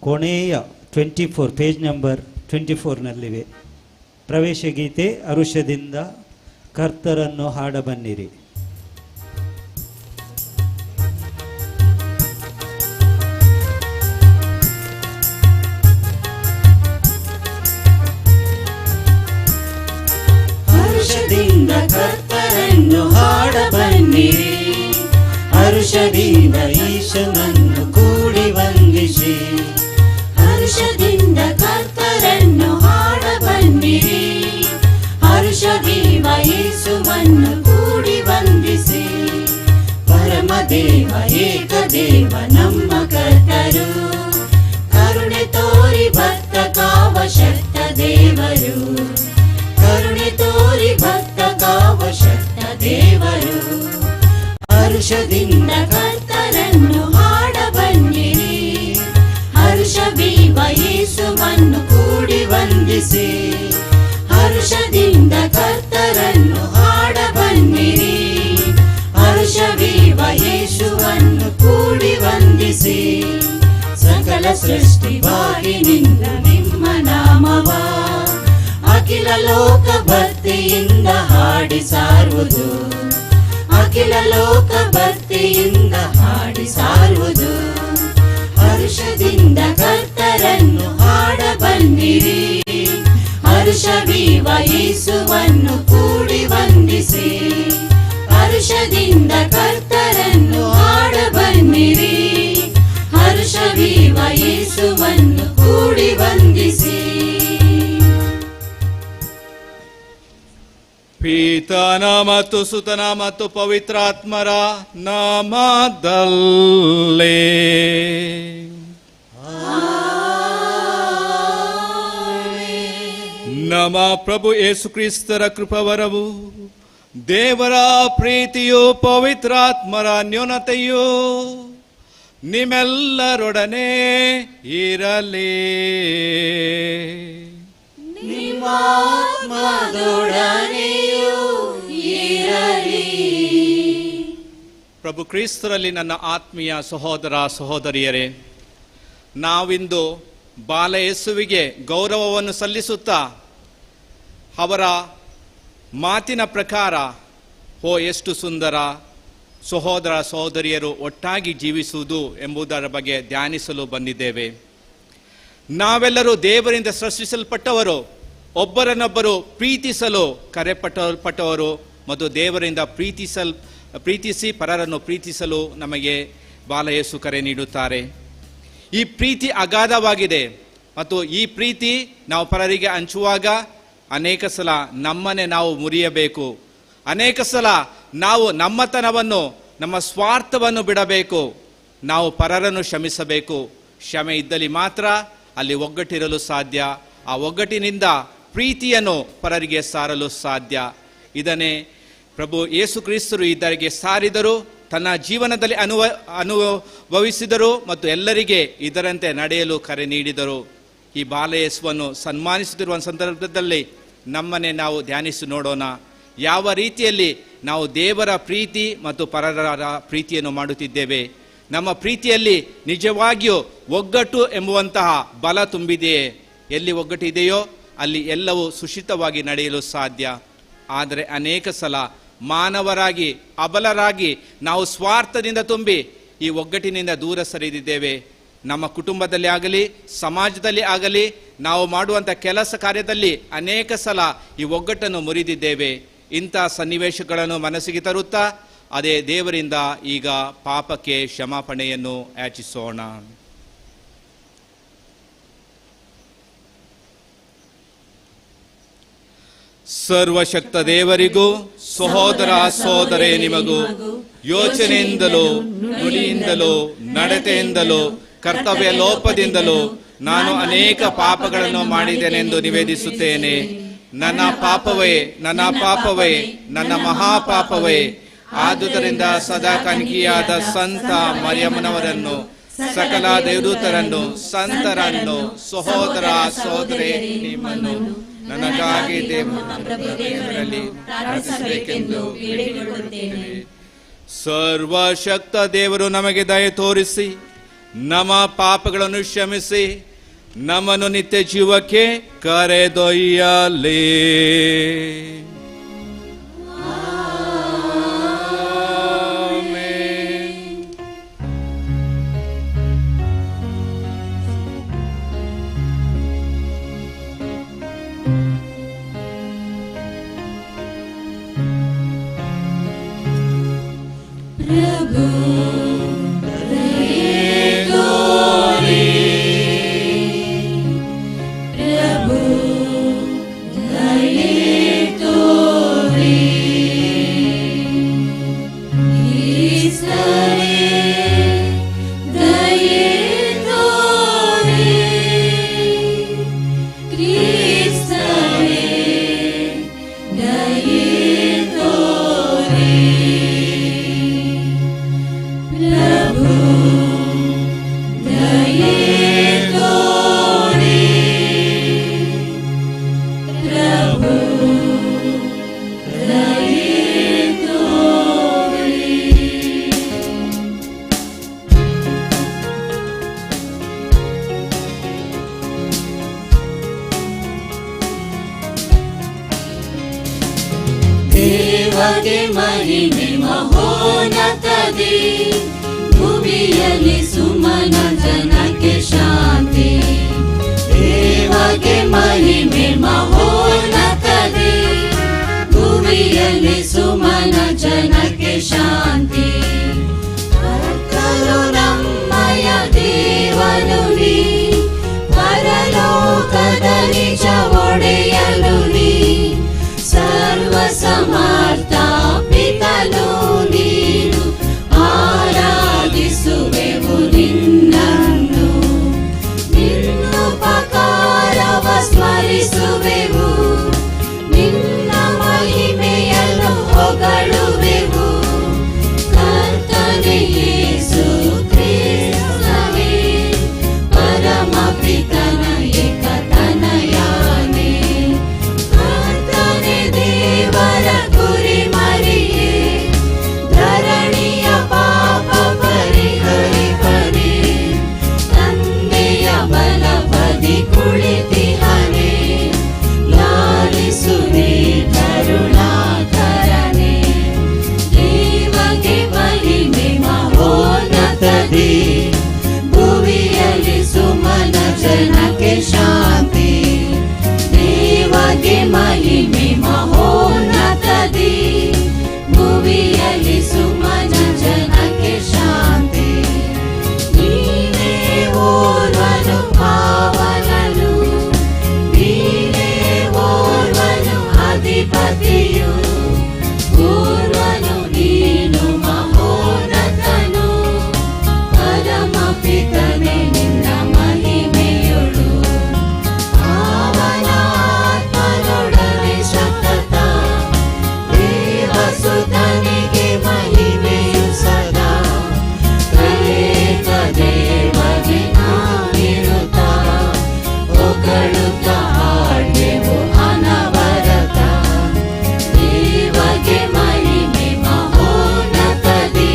ಕೊನೆಯ 24 page number 24ನಲ್ಲಿವೆ. ಪ್ರವೇಶ ಗೀತೆ ಹರುಷದಿಂದ ಕರ್ತರನ್ನು ಹಾಡಬನ್ನಿರಿ. ಹರುಷದಿಂದ ಕರ್ತರನ್ನು ಹಾಡಬನ್ನಿರಿ, ಹರುಷದಿಂದ ಈಶನನ್ನು ಕೂಡಿ ವಂದಿಸಿ. ಹರುಷದಿಂದ ಕರ್ತರನ್ನು ಹಾಡಬನ್ನಿರಿ, ಹರುಷದೀವ ಯೇಸುವನ್ನು ಕೂಡಿ ವಂದಿಸಿ. ಪರಮದೇವ ಏಕದೇವ ನಮ್ಮ ಕರ್ತರು, ಕರುಣೆ ತೋರಿ ಭಕ್ತ ಕಾವಶಕ್ತ ದೇವರು, ಕರುಣೆ ತೋರಿ ಭಕ್ತ ಕಾವಶಕ್ತ ದೇವರು. ಹರುಷದಿಂದ ಕರ್ತರನ್ನು ಹಾಡಬನ್ನಿರಿ, ಹರುಷವೀವ ಯೇಸುವನ್ನು ಕೂಡಿ ವಂದಿಸಿ. ಹರುಷದಿಂದ ಕರ್ತರನ್ನು ಹಾಡಬನ್ನಿರಿ, ಹರುಷವೀವ ಯೇಸುವನ್ನು ಕೂಡಿ ವಂದಿಸಿ. ಸಕಲ ಸೃಷ್ಟಿ ಬಾಗಿನಿಂದ ನಿಮ್ಮ ನಾಮವ ಅಖಿಲ ಲೋಕ ಭಕ್ತಿಯಿಂದ ಹಾಡಿ ಸಾರುವುದು, ಅಖಿಲ ಲೋಕ ಭಕ್ತಿಯಿಂದ ಹಾಡಿ ಸಾರುವುದು. ಹರುಷದಿಂದ ಕರ್ತರನ್ನು ಹಾಡಬನ್ನಿರಿ, ಹರುಷವೀವ ಯೇಸುವನ್ನು ಕೂಡಿ ವಂದಿಸಿ. ಹರುಷದಿಂದ ಕರ್ತರನ್ನು ಹಾಡಬನ್ನಿರಿ, ಹರುಷವೀವ ಯೇಸುವನ್ನು ಕೂಡಿ ವಂದಿಸಿ. ಪಿತನ ಮತ್ತು ಸುತನ ಮತ್ತು ಪವಿತ್ರಾತ್ಮರ ನಾಮದಲ್ಲೇ ನಮ್ಮ ಪ್ರಭು ಯೇಸು ಕ್ರಿಸ್ತರ ಕೃಪವರವು, ದೇವರ ಪ್ರೀತಿಯು, ಪವಿತ್ರಾತ್ಮರ ನ್ಯೂನತೆಯು ನಿಮ್ಮೆಲ್ಲರೊಡನೆ ಇರಲಿ. ಪ್ರಭು ಕ್ರಿಸ್ತರಲ್ಲಿ ನನ್ನ ಆತ್ಮೀಯ ಸಹೋದರ ಸಹೋದರಿಯರೇ, ನಾವಿಂದು ಬಾಲ ಯೇಸುವಿಗೆ ಗೌರವವನ್ನು ಸಲ್ಲಿಸುತ್ತಾ ಅವರ ಮಾತಿನ ಪ್ರಕಾರ ಓ ಎಷ್ಟು ಸುಂದರ ಸಹೋದರ ಸಹೋದರಿಯರು ಒಟ್ಟಾಗಿ ಜೀವಿಸುವುದು ಎಂಬುದರ ಬಗ್ಗೆ ಧ್ಯಾನಿಸಲು ಬಂದಿದ್ದೇವೆ. ನಾವೆಲ್ಲರೂ ದೇವರಿಂದ ಸೃಷ್ಟಿಸಲ್ಪಟ್ಟವರು, ಒಬ್ಬರನ್ನೊಬ್ಬರು ಪ್ರೀತಿಸಲು ಕರೆಪಟ್ಟವರು ಮತ್ತು ದೇವರಿಂದ ಪ್ರೀತಿಸಿ ಪರರನ್ನು ಪ್ರೀತಿಸಲು ನಮಗೆ ಬಾಲಯೇಸು ಕರೆ ನೀಡುತ್ತಾರೆ. ಈ ಪ್ರೀತಿ ಅಗಾಧವಾಗಿದೆ ಮತ್ತು ಈ ಪ್ರೀತಿ ನಾವು ಪರರಿಗೆ ಹಂಚುವಾಗ ಅನೇಕ ಸಲ ನಮ್ಮನ್ನೇ ನಾವು ಮುರಿಯಬೇಕು. ಅನೇಕ ಸಲ ನಾವು ನಮ್ಮತನವನ್ನು, ನಮ್ಮ ಸ್ವಾರ್ಥವನ್ನು ಬಿಡಬೇಕು. ನಾವು ಪರರನ್ನು ಕ್ಷಮಿಸಬೇಕು. ಕ್ಷಮೆ ಇದ್ದಲ್ಲಿ ಮಾತ್ರ ಅಲ್ಲಿ ಒಗ್ಗಟ್ಟಿರಲು ಸಾಧ್ಯ. ಆ ಒಗ್ಗಟ್ಟಿನಿಂದ ಪ್ರೀತಿಯನ್ನು ಪರರಿಗೆ ಸಾರಲು ಸಾಧ್ಯ. ಇದನ್ನೇ ಪ್ರಭು ಯೇಸು ಕ್ರಿಸ್ತರು ಇದರಿಗೆ ಸಾರಿದರು, ತನ್ನ ಜೀವನದಲ್ಲಿ ಅನುಭವಿಸಿದರು ಮತ್ತು ಎಲ್ಲರಿಗೆ ಇದರಂತೆ ನಡೆಯಲು ಕರೆ ನೀಡಿದರು. ಈ ಬಾಲಯೇಸುವನ್ನು ಸನ್ಮಾನಿಸುತ್ತಿರುವ ಸಂದರ್ಭದಲ್ಲಿ ನಮ್ಮನ್ನೇ ನಾವು ಧ್ಯಾನಿಸಿ ನೋಡೋಣ. ಯಾವ ರೀತಿಯಲ್ಲಿ ನಾವು ದೇವರ ಪ್ರೀತಿ ಮತ್ತು ಪರರ ಪ್ರೀತಿಯನ್ನು ಮಾಡುತ್ತಿದ್ದೇವೆ. ನಮ್ಮ ಪ್ರೀತಿಯಲ್ಲಿ ನಿಜವಾಗಿಯೂ ಒಗ್ಗಟ್ಟು ಎಂಬುವಂತಹ ಬಲ ತುಂಬಿದೆಯೇ? ಎಲ್ಲಿ ಒಗ್ಗಟ್ಟಿದೆಯೋ ಅಲ್ಲಿ ಎಲ್ಲವೂ ಸುಶಿತವಾಗಿ ನಡೆಯಲು ಸಾಧ್ಯ. ಆದರೆ ಅನೇಕ ಸಲ ಮಾನವರಾಗಿ ಅಬಲರಾಗಿ ನಾವು ಸ್ವಾರ್ಥದಿಂದ ತುಂಬಿ ಈ ಒಗ್ಗಟ್ಟಿನಿಂದ ದೂರ ಸರಿದಿದ್ದೇವೆ. ನಮ್ಮ ಕುಟುಂಬದಲ್ಲಿ ಆಗಲಿ, ಸಮಾಜದಲ್ಲಿ ಆಗಲಿ, ನಾವು ಮಾಡುವಂಥ ಕೆಲಸ ಕಾರ್ಯದಲ್ಲಿ ಅನೇಕ ಸಲ ಈ ಒಗ್ಗಟ್ಟನ್ನು ಮುರಿದಿದ್ದೇವೆ. ಇಂಥ ಸನ್ನಿವೇಶಗಳನ್ನು ಮನಸ್ಸಿಗೆ ತರುತ್ತಾ ಅದೇ ದೇವರಿಂದ ಈಗ ಪಾಪಕ್ಕೆ ಕ್ಷಮಾಪಣೆಯನ್ನು ಯಾಚಿಸೋಣ. ಸರ್ವಶಕ್ತ ದೇವರಿಗೂ ಸಹೋದರ ಸಹೋದರೇ ನಿಮಗೂ ಯೋಚನೆಯಿಂದಲೂ ನುಡಿಯಿಂದಲೂ ನಡತೆಯಿಂದಲೂ ಕರ್ತವ್ಯ ಲೋಪದಿಂದಲೂ ನಾನು ಅನೇಕ ಪಾಪಗಳನ್ನು ಮಾಡಿದ್ದೇನೆಂದು ನಿವೇದಿಸುತ್ತೇನೆ. ನನ್ನ ಪಾಪವೇ, ನನ್ನ ಪಾಪವೇ, ನನ್ನ ಮಹಾಪಾಪವೇ. ಆದುದರಿಂದ ಸದಾ ಕನ್ನಿಕೆಯಾದ ಸಂತ ಮರಿಯಮ್ಮನವರನ್ನು, ಸಕಲ ದೇವದೂತರನ್ನು, ಸಂತರನ್ನು, ಸಹೋದರ ಸಹೋದರೇ ನಿಮ್ಮನ್ನು ನನಗಾಗಿ ದೇವರಲ್ಲಿ ಪ್ರಾರ್ಥಿಸಬೇಕೆಂದು ಬೇಡಿಕೊಳ್ಳುತ್ತೇನೆ. ಸರ್ವಶಕ್ತ ದೇವರು ನಮಗೆ ದಯೆ ತೋರಿಸಿ ನಮ್ಮ ಪಾಪಗಳನ್ನು ಕ್ಷಮಿಸಿ ನಮ್ಮನ್ನು ನಿತ್ಯ ಜೀವಕ್ಕೆ ಕರೆದೊಯ್ಯಲಿ. प्रभु दये तोरे, प्रभु दये तोरे, ईश्वरे दये तोरे, क्रिस्तरे दये तोरे, प्रभु दये तोरे, प्रभु दये तोरे। ದೇವಗೆ ಮಹಿಮೆ ಮಹೋನ್ನತದಿ, ಭೂಮಿಯಲ್ಲಿ ಸುಮನ ಜನಕ್ಕೆ ಶಾಂತಿ. ದೇವಗೆ ಮಹಿಮೆ ಮಹೋನ್ನತದಿ, ಭೂಮಿಯಲ್ಲಿ ಸುಮನ ಜನಕ್ಕೆ ಶಾಂತಿ. ಕರುಣಾಮಯ ದೇವನು ನೀ, ಪರಲೋಕದ ನಿಜ ಒಡೆಯಲು ನೀ, ಸರ್ವ ಸಮರ್ಥ ಪಿತನು ನೀನು, ಆರಾಧಿಸುವೆವು ನಿನ್ನನ್ನು, ನಿನ್ನುಪಕಾರವ ಸ್ಮರಿಸುವೆವು, ನಿನ್ನ ಮಹಿಮೆಯನ್ನು ಹೊಗಳುವೆವು. ಕರ್ತನೇ ಯೇಸು ಕ್ರಿಸ್ತನೇ, ಪರಮ ಪಿತನ ಏಕತನಯನೇ, ಕರ್ತನೇ ದೇವರ ಕುರಿಮರಿಯೇ, ಧರಣಿಯ ಪಾಪ ಪರಿಹರಿಪನೆ, ತಂದೆಯ ಬಲಬದಿ ಕುಳಿತಿಹನೆ, ಲಾಲಿಸುವೆ ಕರುಣಾಕರನೆ. ದೇವಗೆ ಮಹಿಮೆ ಮಹೋನ್ನತದಿ, ಭುವಿಯಲ್ಲಿ ಸುಮನ ಜನಕ್ಕೆ ಶಾಂತಿ. ದೇವಗೆ ಮಹಿಮೆ ಮಹೋನ್ನತದಿ, ಭುವಿಯಲ್ಲಿ ಸುಮನ ಜನಕ್ಕೆ ಶಾಂತಿ. ನೀನೇ ಓರ್ವನು ಪಾವನನು, ನೀನೇ ಓರ್ವನು ಅಧಿಪತಿಯು, ಓರ್ವನು ನೀನು ಮಹೋನ್ನತನು, ಪರಮ ಪಿತನೇ ನಿನ್ನ ಮಹಿಮೆಯೊಳು, ಅವನ ಆತ್ಮನೊಡನೆ ಸತತ, ದೇವಸುತನಿಗೆ ಮಹಿಮೆಯು ಸದಾ. ತ್ರೇಕ ದೇವಗೆ ನಾವಿರುತ್ತ, ಹೊಗಳುತ್ತ ಹಾಡೆವು ಅನವರತ. ದೇವಗೆ ಮಹಿಮೆ ಮಹೋನ್ನತದಿ,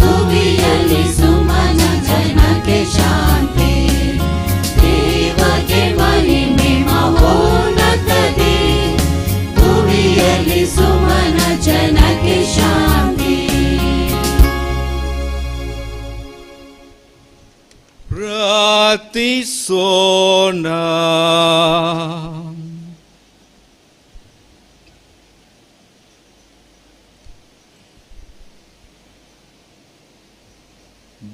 ಭುವಿಯಲ್ಲಿ ಸುಮನ ಜನಕ್ಕೆ ಶಾಂತಿ. ದೇವಗೆ ಮಹಿಮೆ ಮಹೋನ್ನತದಿ, ಭುವಿಯಲ್ಲಿ ಸುಮನ ಜನಕ್ಕೆ ಶಾಂತಿ. ಪ್ರಾರ್ಥಿಸೋಣ.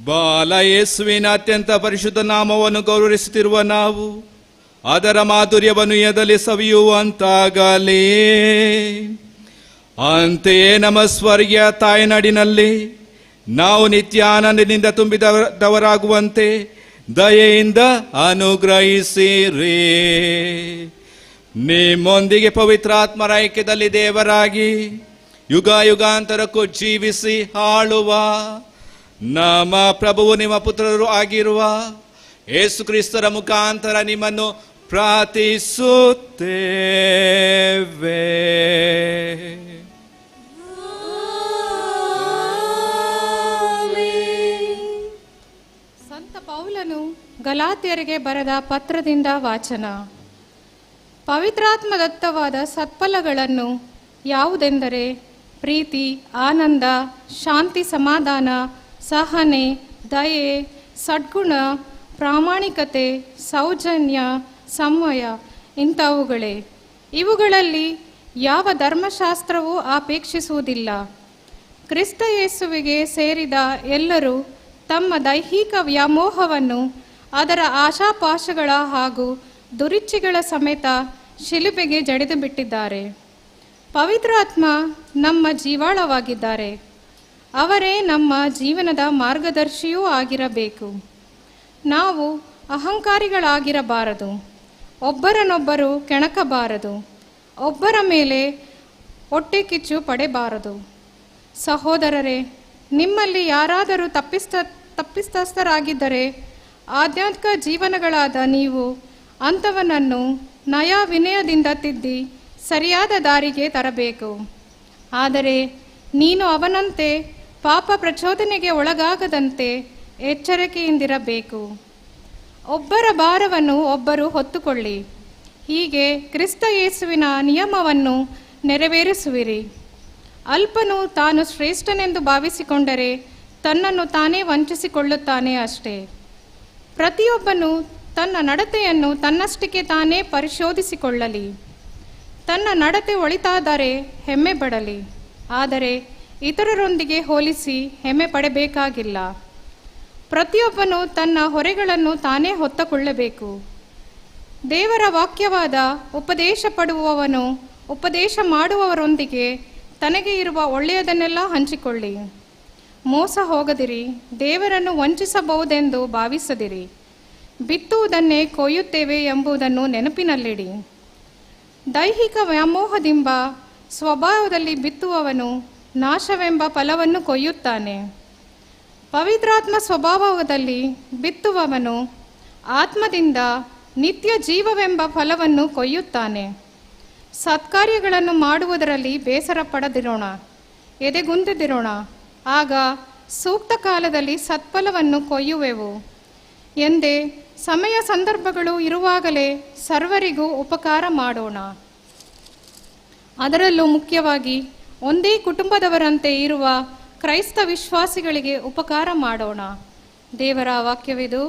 ಬಾಲ ಯೇಸುವಿನ ಅತ್ಯಂತ ಪರಿಶುದ್ಧ ನಾಮವನ್ನು ಗೌರವಿಸುತ್ತಿರುವ ನಾವು ಅದರ ಮಾಧುರ್ಯವನ್ನು ಎದಲಿ ಸವಿಯುವಂತಾಗಲಿ. ಅಂತೆಯೇ ನಮ್ಮ ಸ್ವರ್ಗೀಯ ತಾಯ್ನಾಡಿನಲ್ಲಿ ನಾವು ನಿತ್ಯ ಆನಂದದಿಂದ ತುಂಬಿದವರಾಗುವಂತೆ ದಯೆಯಿಂದ ಅನುಗ್ರಹಿಸಿರಿ. ನಿಮ್ಮೊಂದಿಗೆ ಪವಿತ್ರಾತ್ಮರ ಐಕ್ಯದಲ್ಲಿ ದೇವರಾಗಿ ಯುಗ ಯುಗಾಂತರಕ್ಕೂ ಜೀವಿಸಿ ಆಳುವ ನಮ್ಮ ಪ್ರಭುವು ನಿಮ್ಮ ಪುತ್ರರು ಆಗಿರುವ ಯೇಸು ಕ್ರಿಸ್ತರ ಮುಖಾಂತರ ನಿಮ್ಮನ್ನು ಪ್ರಾರ್ಥಿಸುತ್ತೇವೆ. ಗಲಾತ್ಯರಿಗೆ ಬರೆದ ಪತ್ರದಿಂದ ವಾಚನ. ಪವಿತ್ರಾತ್ಮದತ್ತವಾದ ಸತ್ಫಲಗಳನ್ನು ಯಾವುದೆಂದರೆ ಪ್ರೀತಿ, ಆನಂದ, ಶಾಂತಿ, ಸಮಾಧಾನ, ಸಹನೆ, ದಯೆ, ಸದ್ಗುಣ, ಪ್ರಾಮಾಣಿಕತೆ, ಸೌಜನ್ಯ, ಸಂವಯ ಇಂಥವುಗಳೇ. ಇವುಗಳಲ್ಲಿ ಯಾವ ಧರ್ಮಶಾಸ್ತ್ರವೂ ಅಪೇಕ್ಷಿಸುವುದಿಲ್ಲ. ಕ್ರಿಸ್ತ ಯೇಸುವಿಗೆ ಸೇರಿದ ಎಲ್ಲರೂ ತಮ್ಮ ದೈಹಿಕ ವ್ಯಾಮೋಹವನ್ನು ಅದರ ಆಶಾಪಾಶಗಳ ಹಾಗೂ ದುರಿಚ್ಛೆಗಳ ಸಮೇತ ಶಿಲುಬೆಗೆ ಜಡಿದು ಬಿಟ್ಟಿದ್ದಾರೆ. ಪವಿತ್ರಾತ್ಮ ನಮ್ಮ ಜೀವಾಳವಾಗಿದ್ದಾರೆ. ಅವರೇ ನಮ್ಮ ಜೀವನದ ಮಾರ್ಗದರ್ಶಿಯೂ ಆಗಿರಬೇಕು. ನಾವು ಅಹಂಕಾರಿಗಳಾಗಿರಬಾರದು, ಒಬ್ಬರನ್ನೊಬ್ಬರು ಕೆಣಕಬಾರದು, ಒಬ್ಬರ ಮೇಲೆ ಹೊಟ್ಟೆ ಕಿಚ್ಚು ಪಡೆಯಬಾರದು. ಸಹೋದರರೇ, ನಿಮ್ಮಲ್ಲಿ ಯಾರಾದರೂ ತಪ್ಪಿತಸ್ಥರಾಗಿದ್ದರೆ ಆಧ್ಯಾತ್ಮಿಕ ಜೀವನಗಳಾದ ನೀವು ಅಂಥವನನ್ನು ನಯ ವಿನಯದಿಂದ ತಿದ್ದಿ ಸರಿಯಾದ ದಾರಿಗೆ ತರಬೇಕು. ಆದರೆ ನೀನು ಅವನಂತೆ ಪಾಪ ಪ್ರಚೋದನೆಗೆ ಒಳಗಾಗದಂತೆ ಎಚ್ಚರಿಕೆಯಿಂದಿರಬೇಕು. ಒಬ್ಬರ ಭಾರವನ್ನು ಒಬ್ಬರು ಹೊತ್ತುಕೊಳ್ಳಿ. ಹೀಗೆ ಕ್ರಿಸ್ತ ಯೇಸುವಿನ ನಿಯಮವನ್ನು ನೆರವೇರಿಸುವಿರಿ. ಅಲ್ಪನು ತಾನು ಶ್ರೇಷ್ಠನೆಂದು ಭಾವಿಸಿಕೊಂಡರೆ ತನ್ನನ್ನು ತಾನೇ ವಂಚಿಸಿಕೊಳ್ಳುತ್ತಾನೆ ಅಷ್ಟೇ. ಪ್ರತಿಯೊಬ್ಬನು ತನ್ನ ನಡತೆಯನ್ನು ತನ್ನಷ್ಟಕ್ಕೆ ತಾನೇ ಪರಿಶೋಧಿಸಿಕೊಳ್ಳಲಿ. ತನ್ನ ನಡತೆ ಒಳಿತಾದರೆ ಹೆಮ್ಮೆ ಪಡಲಿ, ಆದರೆ ಇತರರೊಂದಿಗೆ ಹೋಲಿಸಿ ಹೆಮ್ಮೆ ಪಡಬೇಕಾಗಿಲ್ಲ. ಪ್ರತಿಯೊಬ್ಬನು ತನ್ನ ಹೊರೆಗಳನ್ನು ತಾನೇ ಹೊತ್ತುಕೊಳ್ಳಬೇಕು. ದೇವರ ವಾಕ್ಯವಾದ ಉಪದೇಶ ಪಡುವವನು ಉಪದೇಶ ಮಾಡುವವರೊಂದಿಗೆ ತನಗೆ ಇರುವ ಒಳ್ಳೆಯದನ್ನೆಲ್ಲ ಹಂಚಿಕೊಳ್ಳಿ. ಮೋಸ ಹೋಗದಿರಿ, ದೇವರನ್ನು ವಂಚಿಸಬಹುದೆಂದು ಭಾವಿಸದಿರಿ. ಬಿತ್ತುವುದನ್ನೇ ಕೊಯ್ಯುತ್ತೇವೆ ಎಂಬುದನ್ನು ನೆನಪಿನಲ್ಲಿಡಿ. ದೈಹಿಕ ವ್ಯಾಮೋಹದಿಂದ ಸ್ವಭಾವದಲ್ಲಿ ಬಿತ್ತುವವನು ನಾಶವೆಂಬ ಫಲವನ್ನು ಕೊಯ್ಯುತ್ತಾನೆ. ಪವಿತ್ರಾತ್ಮ ಸ್ವಭಾವದಲ್ಲಿ ಬಿತ್ತುವವನು ಆತ್ಮದಿಂದ ನಿತ್ಯ ಜೀವವೆಂಬ ಫಲವನ್ನು ಕೊಯ್ಯುತ್ತಾನೆ. ಸತ್ಕಾರ್ಯಗಳನ್ನು ಮಾಡುವುದರಲ್ಲಿ ಬೇಸರ ಪಡದಿರೋಣ, ಎದೆಗುಂದದಿರೋಣ. ಆಗ ಸೂಕ್ತ ಕಾಲದಲ್ಲಿ ಸತ್ಫಲವನ್ನು ಕೊಯ್ಯುವೆವು ಎಂದೇ ಸಮಯ ಸಂದರ್ಭಗಳು ಇರುವಾಗಲೇ ಸರ್ವರಿಗೂ ಉಪಕಾರ ಮಾಡೋಣ. ಅದರಲ್ಲೂ ಮುಖ್ಯವಾಗಿ ಒಂದೇ ಕುಟುಂಬದವರಂತೆ ಇರುವ ಕ್ರೈಸ್ತ ವಿಶ್ವಾಸಿಗಳಿಗೆ ಉಪಕಾರ ಮಾಡೋಣ. ದೇವರ ವಾಕ್ಯವಿದು.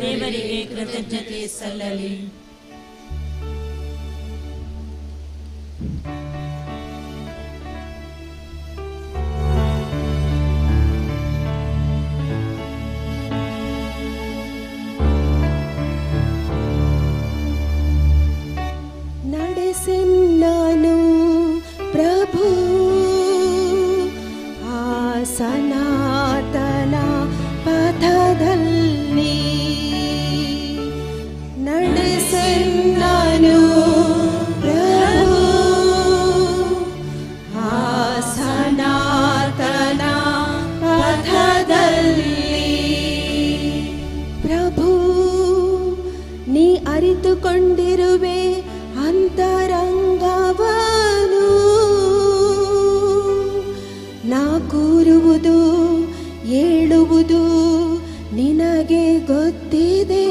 ದೇವರಿಗೆ ಕೃತಜ್ಞತೆ ಸಲ್ಲಲಿ. ನಡೆಸೆನ್ನನು ಪ್ರಭು ಆ ಸನಾತನ ಪಥದಲ್ಲಿ, ನಡೆಸೆನ್ನನು ಪ್ರಭು ಆ ಸನಾತನ ಪಥದಲ್ಲಿ. ಪ್ರಭು, ನೀ ಅರಿತುಕೊಂಡಿರುವೆ ಅಂತರಂಗವನು. ನಾ ಕೂರುವುದು ಹೇಳುವುದು ನಿನಗೆ ಗೊತ್ತಿದೆ.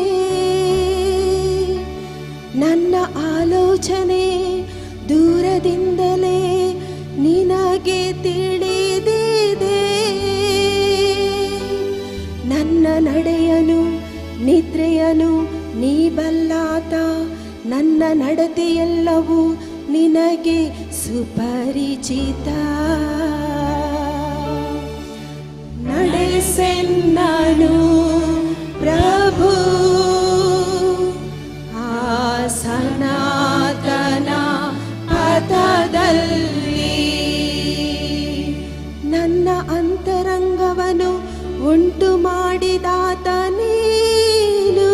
ನನ್ನ ಆಲೋಚನೆ ದೂರದಿಂದಲೇ ನಿನಗೆ ತಿಳಿದಿದೆ. ನನ್ನ ನಡೆಯನು ನಿದ್ರೆಯನು ನೀ ಬಲ್ಲಾತ. ನನ್ನ ನಡತೆಯೆಲ್ಲವೂ ನಿನಗೆ ಸುಪರಿಚಿತ. ನಡೆಸೆನ್ನನು ಪ್ರಭು ಆ ಸನಾತನ ಪಥದಲ್ಲಿ. ನನ್ನ ಅಂತರಂಗವನ್ನು ಉಂಟು ಮಾಡಿದಾತ ನೀನು.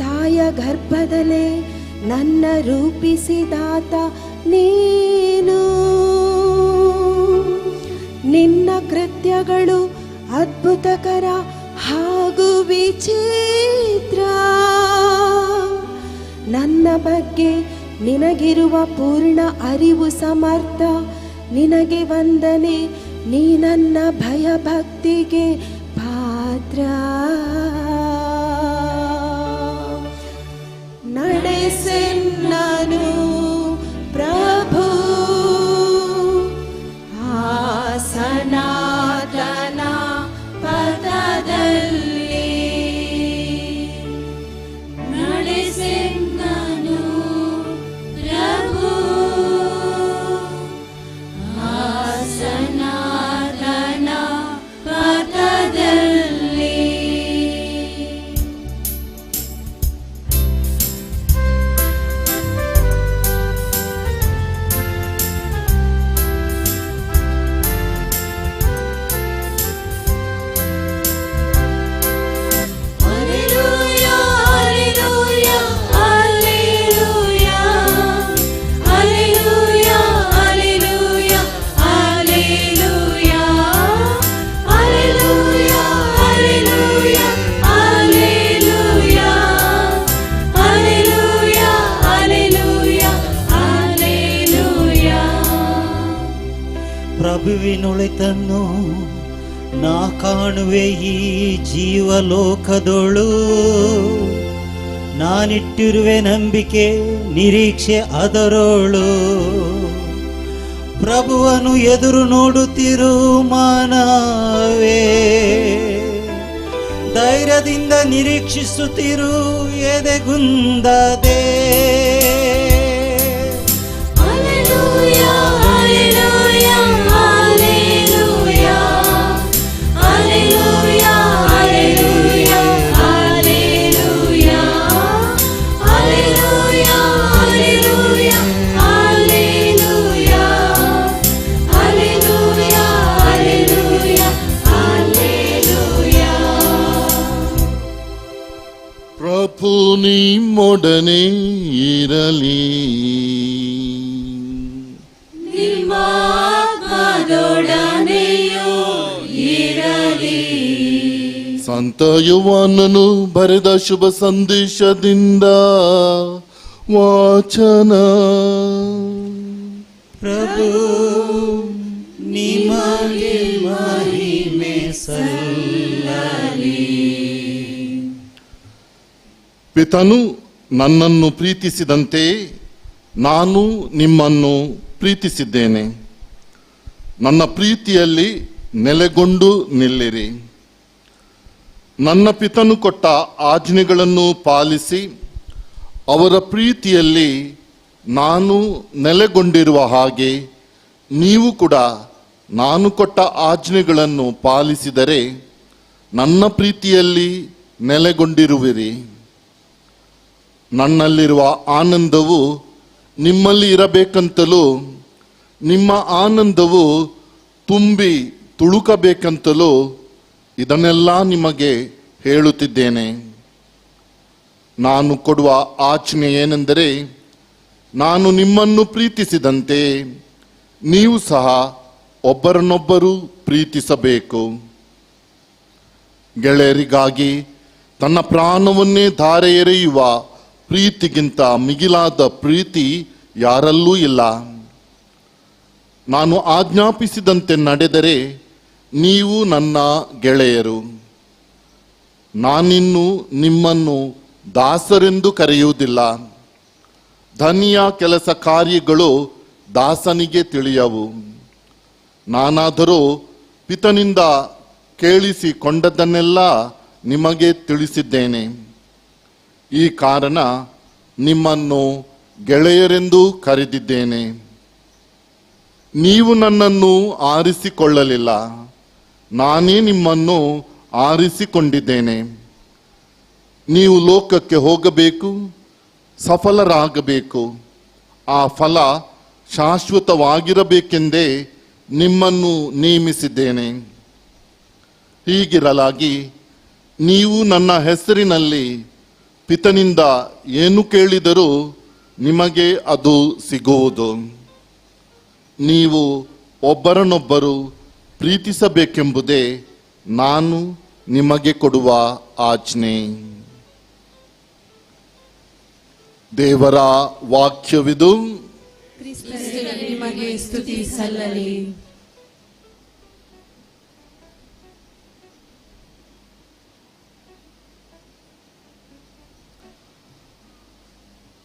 ತಾಯ ಗರ್ಭದಲ್ಲೇ ನನ್ನ ರೂಪಿಸಿದಾತ ನೀನು. ನಿನ್ನ ಕೃತ್ಯಗಳು ಅದ್ಭುತಕರ ಹಾಗೂ ವಿಚಿತ್ರ. ನನ್ನ ಬಗ್ಗೆ ನಿನಗಿರುವ ಪೂರ್ಣ ಅರಿವು ಸಮರ್ಥ. ನಿನಗೆ ವಂದನೆ, ನೀ ನನ್ನ ಭಯಭಕ್ತಿಗೆ ಪಾತ್ರ. ನಡೆಸೆನ್ನನು ಪ್ರಭು ಆ ಸನಾತನ ಪಥದಲ್ಲಿ. ನಡೆಸೆನ್ನನು ಪ್ರಭು ಆ ಸನಾತನ ಪಥದಲ್ಲಿ. ಪ್ರಭುವಿನೊಳಿತನ್ನು ನಾ ಕಾಣುವೆ ಈ ಜೀವಲೋಕದೊಳು. ನಾನಿಟ್ಟಿರುವೆ ನಂಬಿಕೆ ನಿರೀಕ್ಷೆ ಅದರೊಳು. ಪ್ರಭುವನು ಎದುರು ನೋಡುತ್ತಿರು ಮಾನವೇ, ಧೈರ್ಯದಿಂದ ನಿರೀಕ್ಷಿಸುತ್ತಿರು ಎದೆಗುಂದದೆ. ಪ್ರಭು ನಿಮ್ಮೊಡನೆ ಇರಲಿ. ನಿಮ್ಮಾತ್ಮದೊಡನೆಯೂ ಇರಲಿ. ಸಂತ ಯೋಹಾನನು ಬರೆದ ಶುಭ ಸಂದೇಶದಿಂದ ವಾಚನ. ಪ್ರಭು ನಿಮಗೆ ಮಹಿಮೆ ಸಲ್ಲಲಿ. ಪಿತನು ನನ್ನನ್ನು ಪ್ರೀತಿಸಿದಂತೆ ನಾನು ನಿಮ್ಮನ್ನು ಪ್ರೀತಿಸಿದ್ದೇನೆ. ನನ್ನ ಪ್ರೀತಿಯಲ್ಲಿ ನೆಲೆಗೊಂಡು ನಿಲ್ಲಿರಿ. ನನ್ನ ಪಿತನು ಕೊಟ್ಟ ಆಜ್ಞೆಗಳನ್ನು ಪಾಲಿಸಿ ಅವರ ಪ್ರೀತಿಯಲ್ಲಿ ನಾನು ನೆಲೆಗೊಂಡಿರುವ ಹಾಗೆ ನೀವು ಕೂಡ ನಾನು ಕೊಟ್ಟ ಆಜ್ಞೆಗಳನ್ನು ಪಾಲಿಸಿದರೆ ನನ್ನ ಪ್ರೀತಿಯಲ್ಲಿ ನೆಲೆಗೊಂಡಿರುವಿರಿ. ನನ್ನಲ್ಲಿರುವ ಆನಂದವು ನಿಮ್ಮಲ್ಲಿ ಇರಬೇಕಂತಲೂ ನಿಮ್ಮ ಆನಂದವು ತುಂಬಿ ತುಳುಕಬೇಕಂತಲೂ ಇದನ್ನೆಲ್ಲ ನಿಮಗೆ ಹೇಳುತ್ತಿದ್ದೇನೆ. ನಾನು ಕೊಡುವ ಆಜ್ಞೆ ಏನೆಂದರೆ, ನಾನು ನಿಮ್ಮನ್ನು ಪ್ರೀತಿಸಿದಂತೆ ನೀವು ಸಹ ಒಬ್ಬರನ್ನೊಬ್ಬರು ಪ್ರೀತಿಸಬೇಕು. ಗೆಳೆಯರಿಗಾಗಿ ತನ್ನ ಪ್ರಾಣವನ್ನೇ ಧಾರೆ ಎರೆಯುವ ಪ್ರೀತಿಗಿಂತ ಮಿಗಿಲಾದ ಪ್ರೀತಿ ಯಾರಲ್ಲೂ ಇಲ್ಲ. ನಾನು ಆಜ್ಞಾಪಿಸಿದಂತೆ ನಡೆದರೆ ನೀವು ನನ್ನ ಗೆಳೆಯರು. ನಾನಿನ್ನು ನಿಮ್ಮನ್ನು ದಾಸರೆಂದು ಕರೆಯುವುದಿಲ್ಲ. ಧನಿಯ ಕೆಲಸ ಕಾರ್ಯಗಳು ದಾಸನಿಗೆ ತಿಳಿಯವು. ನಾನಾದರೂ ಪಿತನಿಂದ ಕೇಳಿಸಿಕೊಂಡದ್ದನ್ನೆಲ್ಲ ನಿಮಗೆ ತಿಳಿಸಿದ್ದೇನೆ. ಈ ಕಾರಣ ನಿಮ್ಮನ್ನು ಗೆಳೆಯರೆಂದು ಕರೆದಿದ್ದೇನೆ. ನೀವು ನನ್ನನ್ನು ಆರಿಸಿಕೊಳ್ಳಲಿಲ್ಲ, ನಾನೇ ನಿಮ್ಮನ್ನು ಆರಿಸಿಕೊಂಡಿದ್ದೇನೆ. ನೀವು ಲೋಕಕ್ಕೆ ಹೋಗಬೇಕು, ಸಫಲರಾಗಬೇಕು. ಆ ಫಲ ಶಾಶ್ವತವಾಗಿರಬೇಕೆಂದೇ ನಿಮ್ಮನ್ನು ನೇಮಿಸಿದ್ದೇನೆ. ಹೀಗಿರಲಾಗಿ ನೀವು ನನ್ನ ಹೆಸರಿನಲ್ಲಿ ಪಿತನಿಂದ ಏನು ಕೇಳಿದರೂ ನಿಮಗೆ ಅದು ಸಿಗುವುದು. ನೀವು ಒಬ್ಬರನ್ನೊಬ್ಬರು ಪ್ರೀತಿಸಬೇಕೆಂಬುದೇ ನಾನು ನಿಮಗೆ ಕೊಡುವ ಆಜ್ಞೆ. ದೇವರ ವಾಕ್ಯವಿದು. ಕ್ರಿಸ್ತನಲ್ಲಿ ನಿಮಗೆ ಸ್ತುತಿ ಸಲ್ಲಲಿ.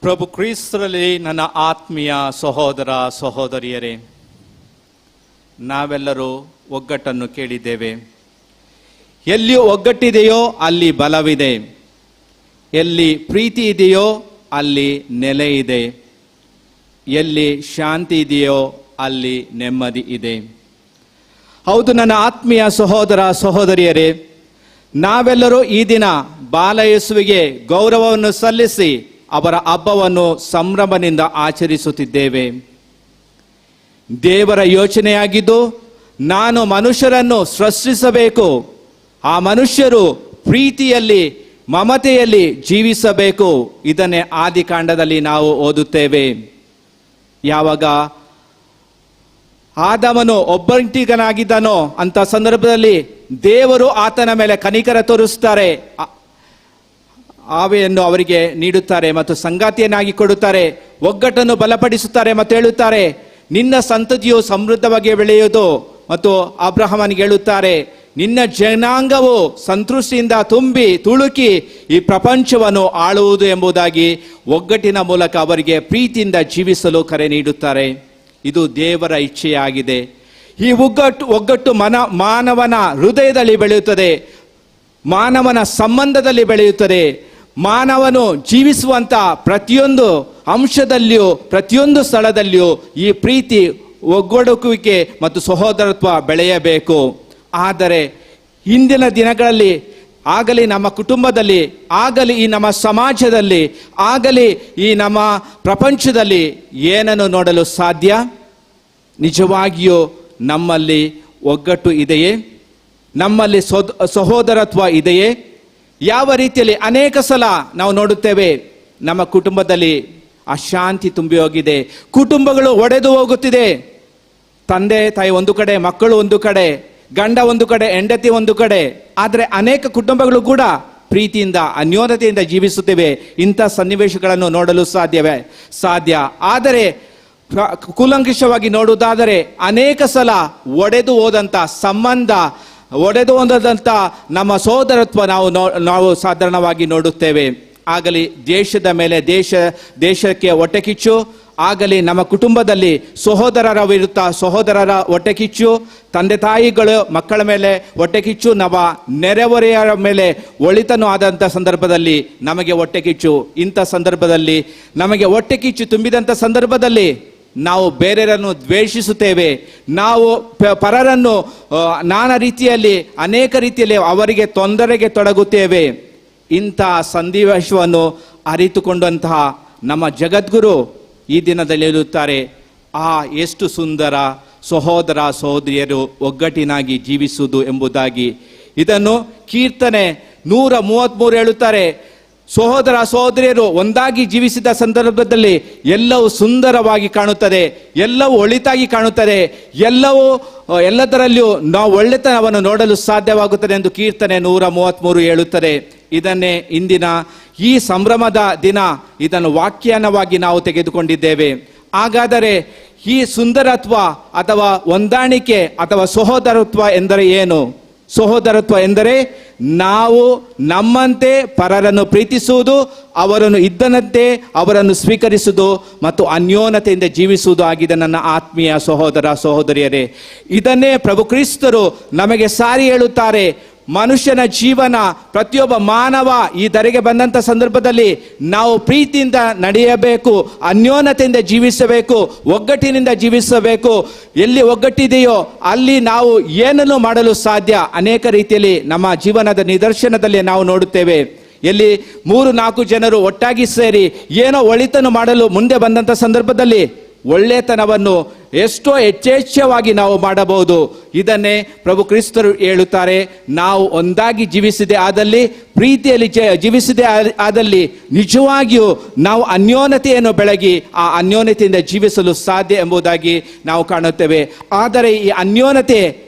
ಪ್ರಭು ಕ್ರಿಸ್ತರಲ್ಲಿ ನನ್ನ ಆತ್ಮೀಯ ಸಹೋದರ ಸಹೋದರಿಯರೇ, ನಾವೆಲ್ಲರೂ ಒಗ್ಗಟ್ಟನ್ನು ಕೇಳಿದ್ದೇವೆ. ಎಲ್ಲಿ ಒಗ್ಗಟ್ಟಿದೆಯೋ ಅಲ್ಲಿ ಬಲವಿದೆ, ಎಲ್ಲಿ ಪ್ರೀತಿ ಇದೆಯೋ ಅಲ್ಲಿ ನೆಲೆ ಇದೆ, ಎಲ್ಲಿ ಶಾಂತಿ ಇದೆಯೋ ಅಲ್ಲಿ ನೆಮ್ಮದಿ ಇದೆ. ಹೌದು ನನ್ನ ಆತ್ಮೀಯ ಸಹೋದರ ಸಹೋದರಿಯರೇ, ನಾವೆಲ್ಲರೂ ಈ ದಿನ ಬಾಲ ಯೇಸುವಿಗೆ ಗೌರವವನ್ನು ಸಲ್ಲಿಸಿ ಅವರ ಹಬ್ಬವನ್ನು ಸಂಭ್ರಮದಿಂದ ಆಚರಿಸುತ್ತಿದ್ದೇವೆ. ದೇವರ ಯೋಚನೆಯಾಗಿದ್ದು ನಾನು ಮನುಷ್ಯರನ್ನು ಸೃಷ್ಟಿಸಬೇಕು, ಆ ಮನುಷ್ಯರು ಪ್ರೀತಿಯಲ್ಲಿ ಮಮತೆಯಲ್ಲಿ ಜೀವಿಸಬೇಕು. ಇದನ್ನೇ ಆದಿಕಾಂಡದಲ್ಲಿ ನಾವು ಓದುತ್ತೇವೆ. ಯಾವಾಗ ಆದಾಮನು ಒಬ್ಬಂಟಿಗನಾಗಿದ್ದನೋ ಅಂತ ಸಂದರ್ಭದಲ್ಲಿ ದೇವರು ಆತನ ಮೇಲೆ ಕನಿಕರ ತೋರಿಸುತ್ತಾರೆ, ಆವೆಯನ್ನು ಅವರಿಗೆ ನೀಡುತ್ತಾರೆ ಮತ್ತು ಸಂಗಾತಿಯನ್ನಾಗಿ ಕೊಡುತ್ತಾರೆ, ಒಗ್ಗಟ್ಟನ್ನು ಬಲಪಡಿಸುತ್ತಾರೆ ಮತ್ತು ಹೇಳುತ್ತಾರೆ, ನಿನ್ನ ಸಂತತಿಯು ಸಮೃದ್ಧವಾಗಿ ಬೆಳೆಯುವುದು. ಮತ್ತು ಅಬ್ರಹಾಮನಿಗೆ ಹೇಳುತ್ತಾರೆ, ನಿನ್ನ ಜನಾಂಗವು ಸಂತೃಷ್ಟಿಯಿಂದ ತುಂಬಿ ತುಳುಕಿ ಈ ಪ್ರಪಂಚವನ್ನು ಆಳುವುದು ಎಂಬುದಾಗಿ ಒಗ್ಗಟ್ಟಿನ ಮೂಲಕ ಅವರಿಗೆ ಪ್ರೀತಿಯಿಂದ ಜೀವಿಸಲು ಕರೆ ನೀಡುತ್ತಾರೆ. ಇದು ದೇವರ ಇಚ್ಛೆಯಾಗಿದೆ. ಈ ಒಗ್ಗಟ್ಟು ಮಾನವನ ಹೃದಯದಲ್ಲಿ ಬೆಳೆಯುತ್ತದೆ, ಮಾನವನ ಸಂಬಂಧದಲ್ಲಿ ಬೆಳೆಯುತ್ತದೆ. ಮಾನವನು ಜೀವಿಸುವಂತ ಪ್ರತಿಯೊಂದು ಅಂಶದಲ್ಲಿಯೂ ಪ್ರತಿಯೊಂದು ಸ್ಥಳದಲ್ಲಿಯೂ ಈ ಪ್ರೀತಿ, ಒಗ್ಗೂಡುವಿಕೆ ಮತ್ತು ಸಹೋದರತ್ವ ಬೆಳೆಯಬೇಕು. ಆದರೆ ಇಂದಿನ ದಿನಗಳಲ್ಲಿ ಆಗಲಿ ನಮ್ಮ ಕುಟುಂಬದಲ್ಲಿ, ಆಗಲಿ ಈ ನಮ್ಮ ಸಮಾಜದಲ್ಲಿ, ಆಗಲಿ ಈ ನಮ್ಮ ಪ್ರಪಂಚದಲ್ಲಿ ಏನನ್ನು ನೋಡಲು ಸಾಧ್ಯ? ನಿಜವಾಗಿಯೂ ನಮ್ಮಲ್ಲಿ ಒಗ್ಗಟ್ಟು ಇದೆಯೇ? ನಮ್ಮಲ್ಲಿ ಸಹೋದರತ್ವ ಇದೆಯೇ? ಯಾವ ರೀತಿಯಲ್ಲಿ ಅನೇಕ ಸಲ ನಾವು ನೋಡುತ್ತೇವೆ ನಮ್ಮ ಕುಟುಂಬದಲ್ಲಿ ಅಶಾಂತಿ ತುಂಬಿ ಹೋಗಿದೆ, ಕುಟುಂಬಗಳು ಒಡೆದು ಹೋಗುತ್ತಿದೆ. ತಂದೆ ತಾಯಿ ಒಂದು ಕಡೆ, ಮಕ್ಕಳು ಒಂದು ಕಡೆ, ಗಂಡ ಒಂದು ಕಡೆ, ಹೆಂಡತಿ ಒಂದು ಕಡೆ. ಆದರೆ ಅನೇಕ ಕುಟುಂಬಗಳು ಕೂಡ ಪ್ರೀತಿಯಿಂದ ಅನ್ಯೋನ್ಯತೆಯಿಂದ ಜೀವಿಸುತ್ತೇವೆ. ಇಂಥ ಸನ್ನಿವೇಶಗಳನ್ನು ನೋಡಲು ಸಾಧ್ಯ. ಆದರೆ ಕೂಲಂಕಷವಾಗಿ ನೋಡುವುದಾದರೆ ಅನೇಕ ಸಲ ಒಡೆದು ಹೋದಂಥ ಸಂಬಂಧ, ಒಡೆದು ಹೋದಂಥ ನಮ್ಮ ಸಹೋದರತ್ವ ನಾವು ಸಾಧಾರಣವಾಗಿ ನೋಡುತ್ತೇವೆ. ಆಗಲಿ ದೇಶದ ಮೇಲೆ ದೇಶಕ್ಕೆ ಹೊಟ್ಟೆ ಕಿಚ್ಚು, ಆಗಲಿ ನಮ್ಮ ಕುಟುಂಬದಲ್ಲಿ ಸಹೋದರರ ವಿರುದ್ಧ ಸಹೋದರರ ಹೊಟ್ಟೆ ಕಿಚ್ಚು, ತಂದೆ ತಾಯಿಗಳು ಮಕ್ಕಳ ಮೇಲೆ ಹೊಟ್ಟೆ ಕಿಚ್ಚು, ನಮ್ಮ ನೆರೆಹೊರೆಯರ ಮೇಲೆ ಒಳಿತನು ಆದಂಥ ಸಂದರ್ಭದಲ್ಲಿ ನಮಗೆ ಹೊಟ್ಟೆ ಕಿಚ್ಚು. ಇಂಥ ಸಂದರ್ಭದಲ್ಲಿ ನಮಗೆ ಹೊಟ್ಟೆ ಕಿಚ್ಚು ತುಂಬಿದಂಥ ಸಂದರ್ಭದಲ್ಲಿ ನಾವು ಬೇರೆಯವರನ್ನು ದ್ವೇಷಿಸುತ್ತೇವೆ. ನಾವು ಪರರನ್ನು ನಾನಾ ರೀತಿಯಲ್ಲಿ ಅನೇಕ ರೀತಿಯಲ್ಲಿ ಅವರಿಗೆ ತೊಂದರೆಗೆ ತೊಡಗುತ್ತೇವೆ. ಇಂಥ ಸನ್ನಿವೇಶವನ್ನು ಅರಿತುಕೊಂಡಂತಹ ನಮ್ಮ ಜಗದ್ಗುರು ಈ ದಿನದಲ್ಲಿ ಹೇಳುತ್ತಾರೆ, ಎಷ್ಟು ಸುಂದರ ಸಹೋದರ ಸಹೋದರಿಯರು ಒಗ್ಗಟ್ಟಿನಾಗಿ ಜೀವಿಸುವುದು ಎಂಬುದಾಗಿ. ಇದನ್ನು ಕೀರ್ತನೆ 133 ಹೇಳುತ್ತಾರೆ, ಸಹೋದರ ಸಹೋದರಿಯರು ಒಂದಾಗಿ ಜೀವಿಸಿದ ಸಂದರ್ಭದಲ್ಲಿ ಎಲ್ಲವೂ ಸುಂದರವಾಗಿ ಕಾಣುತ್ತದೆ, ಎಲ್ಲವೂ ಒಳಿತಾಗಿ ಕಾಣುತ್ತದೆ, ಎಲ್ಲದರಲ್ಲಿಯೂ ನಾವು ಒಳ್ಳೆತನವನ್ನು ನೋಡಲು ಸಾಧ್ಯವಾಗುತ್ತದೆ ಎಂದು ಕೀರ್ತನೆ 133 ಹೇಳುತ್ತದೆ. ಇದನ್ನೇ ಇಂದಿನ ಈ ಸಂಭ್ರಮದ ದಿನ ಇದನ್ನು ವ್ಯಾಖ್ಯಾನವಾಗಿ ನಾವು ತೆಗೆದುಕೊಂಡಿದ್ದೇವೆ. ಹಾಗಾದರೆ ಈ ಸುಂದರತ್ವ ಅಥವಾ ಹೊಂದಾಣಿಕೆ ಅಥವಾ ಸಹೋದರತ್ವ ಎಂದರೆ ಏನು? ಸಹೋದರತ್ವ ಎಂದರೆ ನಾವು ನಮ್ಮಂತೆ ಪರರನ್ನು ಪ್ರೀತಿಸುವುದು, ಅವರನ್ನು ಇದ್ದನಂತೆ ಅವರನ್ನು ಸ್ವೀಕರಿಸುವುದು ಮತ್ತು ಅನ್ಯೋನ್ಯತೆಯಿಂದ ಜೀವಿಸುವುದು ಆಗಿದೆ. ನನ್ನ ಆತ್ಮೀಯ ಸಹೋದರ ಸಹೋದರಿಯರೇ, ಇದನ್ನೇ ಪ್ರಭು ಕ್ರಿಸ್ತರು ನಮಗೆ ಸಾರಿ ಹೇಳುತ್ತಾರೆ. ಮನುಷ್ಯನ ಜೀವನ, ಪ್ರತಿಯೊಬ್ಬ ಮಾನವ ಈ ಧರೆಗೆ ಬಂದಂಥ ಸಂದರ್ಭದಲ್ಲಿ ನಾವು ಪ್ರೀತಿಯಿಂದ ನಡೆಯಬೇಕು, ಅನ್ಯೋನ್ಯತೆಯಿಂದ ಜೀವಿಸಬೇಕು, ಒಗ್ಗಟ್ಟಿನಿಂದ ಜೀವಿಸಬೇಕು. ಎಲ್ಲಿ ಒಗ್ಗಟ್ಟಿದೆಯೋ ಅಲ್ಲಿ ನಾವು ಏನನ್ನು ಮಾಡಲು ಸಾಧ್ಯ. ಅನೇಕ ರೀತಿಯಲ್ಲಿ ನಮ್ಮ ಜೀವನದ ನಿದರ್ಶನದಲ್ಲಿ ನಾವು ನೋಡುತ್ತೇವೆ. ಎಲ್ಲಿ 3-4 ಜನರು ಒಟ್ಟಾಗಿ ಸೇರಿ ಏನೋ ಒಳಿತನ್ನು ಮಾಡಲು ಮುಂದೆ ಬಂದಂಥ ಸಂದರ್ಭದಲ್ಲಿ ಒಳ್ಳೆತನವನ್ನು ಎಷ್ಟೋ ಹೆಚ್ಚೆಚ್ಚವಾಗಿ ನಾವು ಮಾಡಬಹುದು. ಇದನ್ನೇ ಪ್ರಭು ಕ್ರಿಸ್ತರು ಹೇಳುತ್ತಾರೆ, ನಾವು ಒಂದಾಗಿ ಜೀವಿಸಿದೆ ಆದಲ್ಲಿ, ಪ್ರೀತಿಯಲ್ಲಿ ಜೀವಿಸಿದೆ ಆದಲ್ಲಿ ನಿಜವಾಗಿಯೂ ನಾವು ಅನ್ಯೋನ್ಯತೆಯನ್ನು ಬೆಳಗಿ ಆ ಅನ್ಯೋನ್ಯತೆಯಿಂದ ಜೀವಿಸಲು ಸಾಧ್ಯ ಎಂಬುದಾಗಿ ನಾವು ಕಾಣುತ್ತೇವೆ. ಆದರೆ ಈ ಅನ್ಯೋನ್ಯತೆ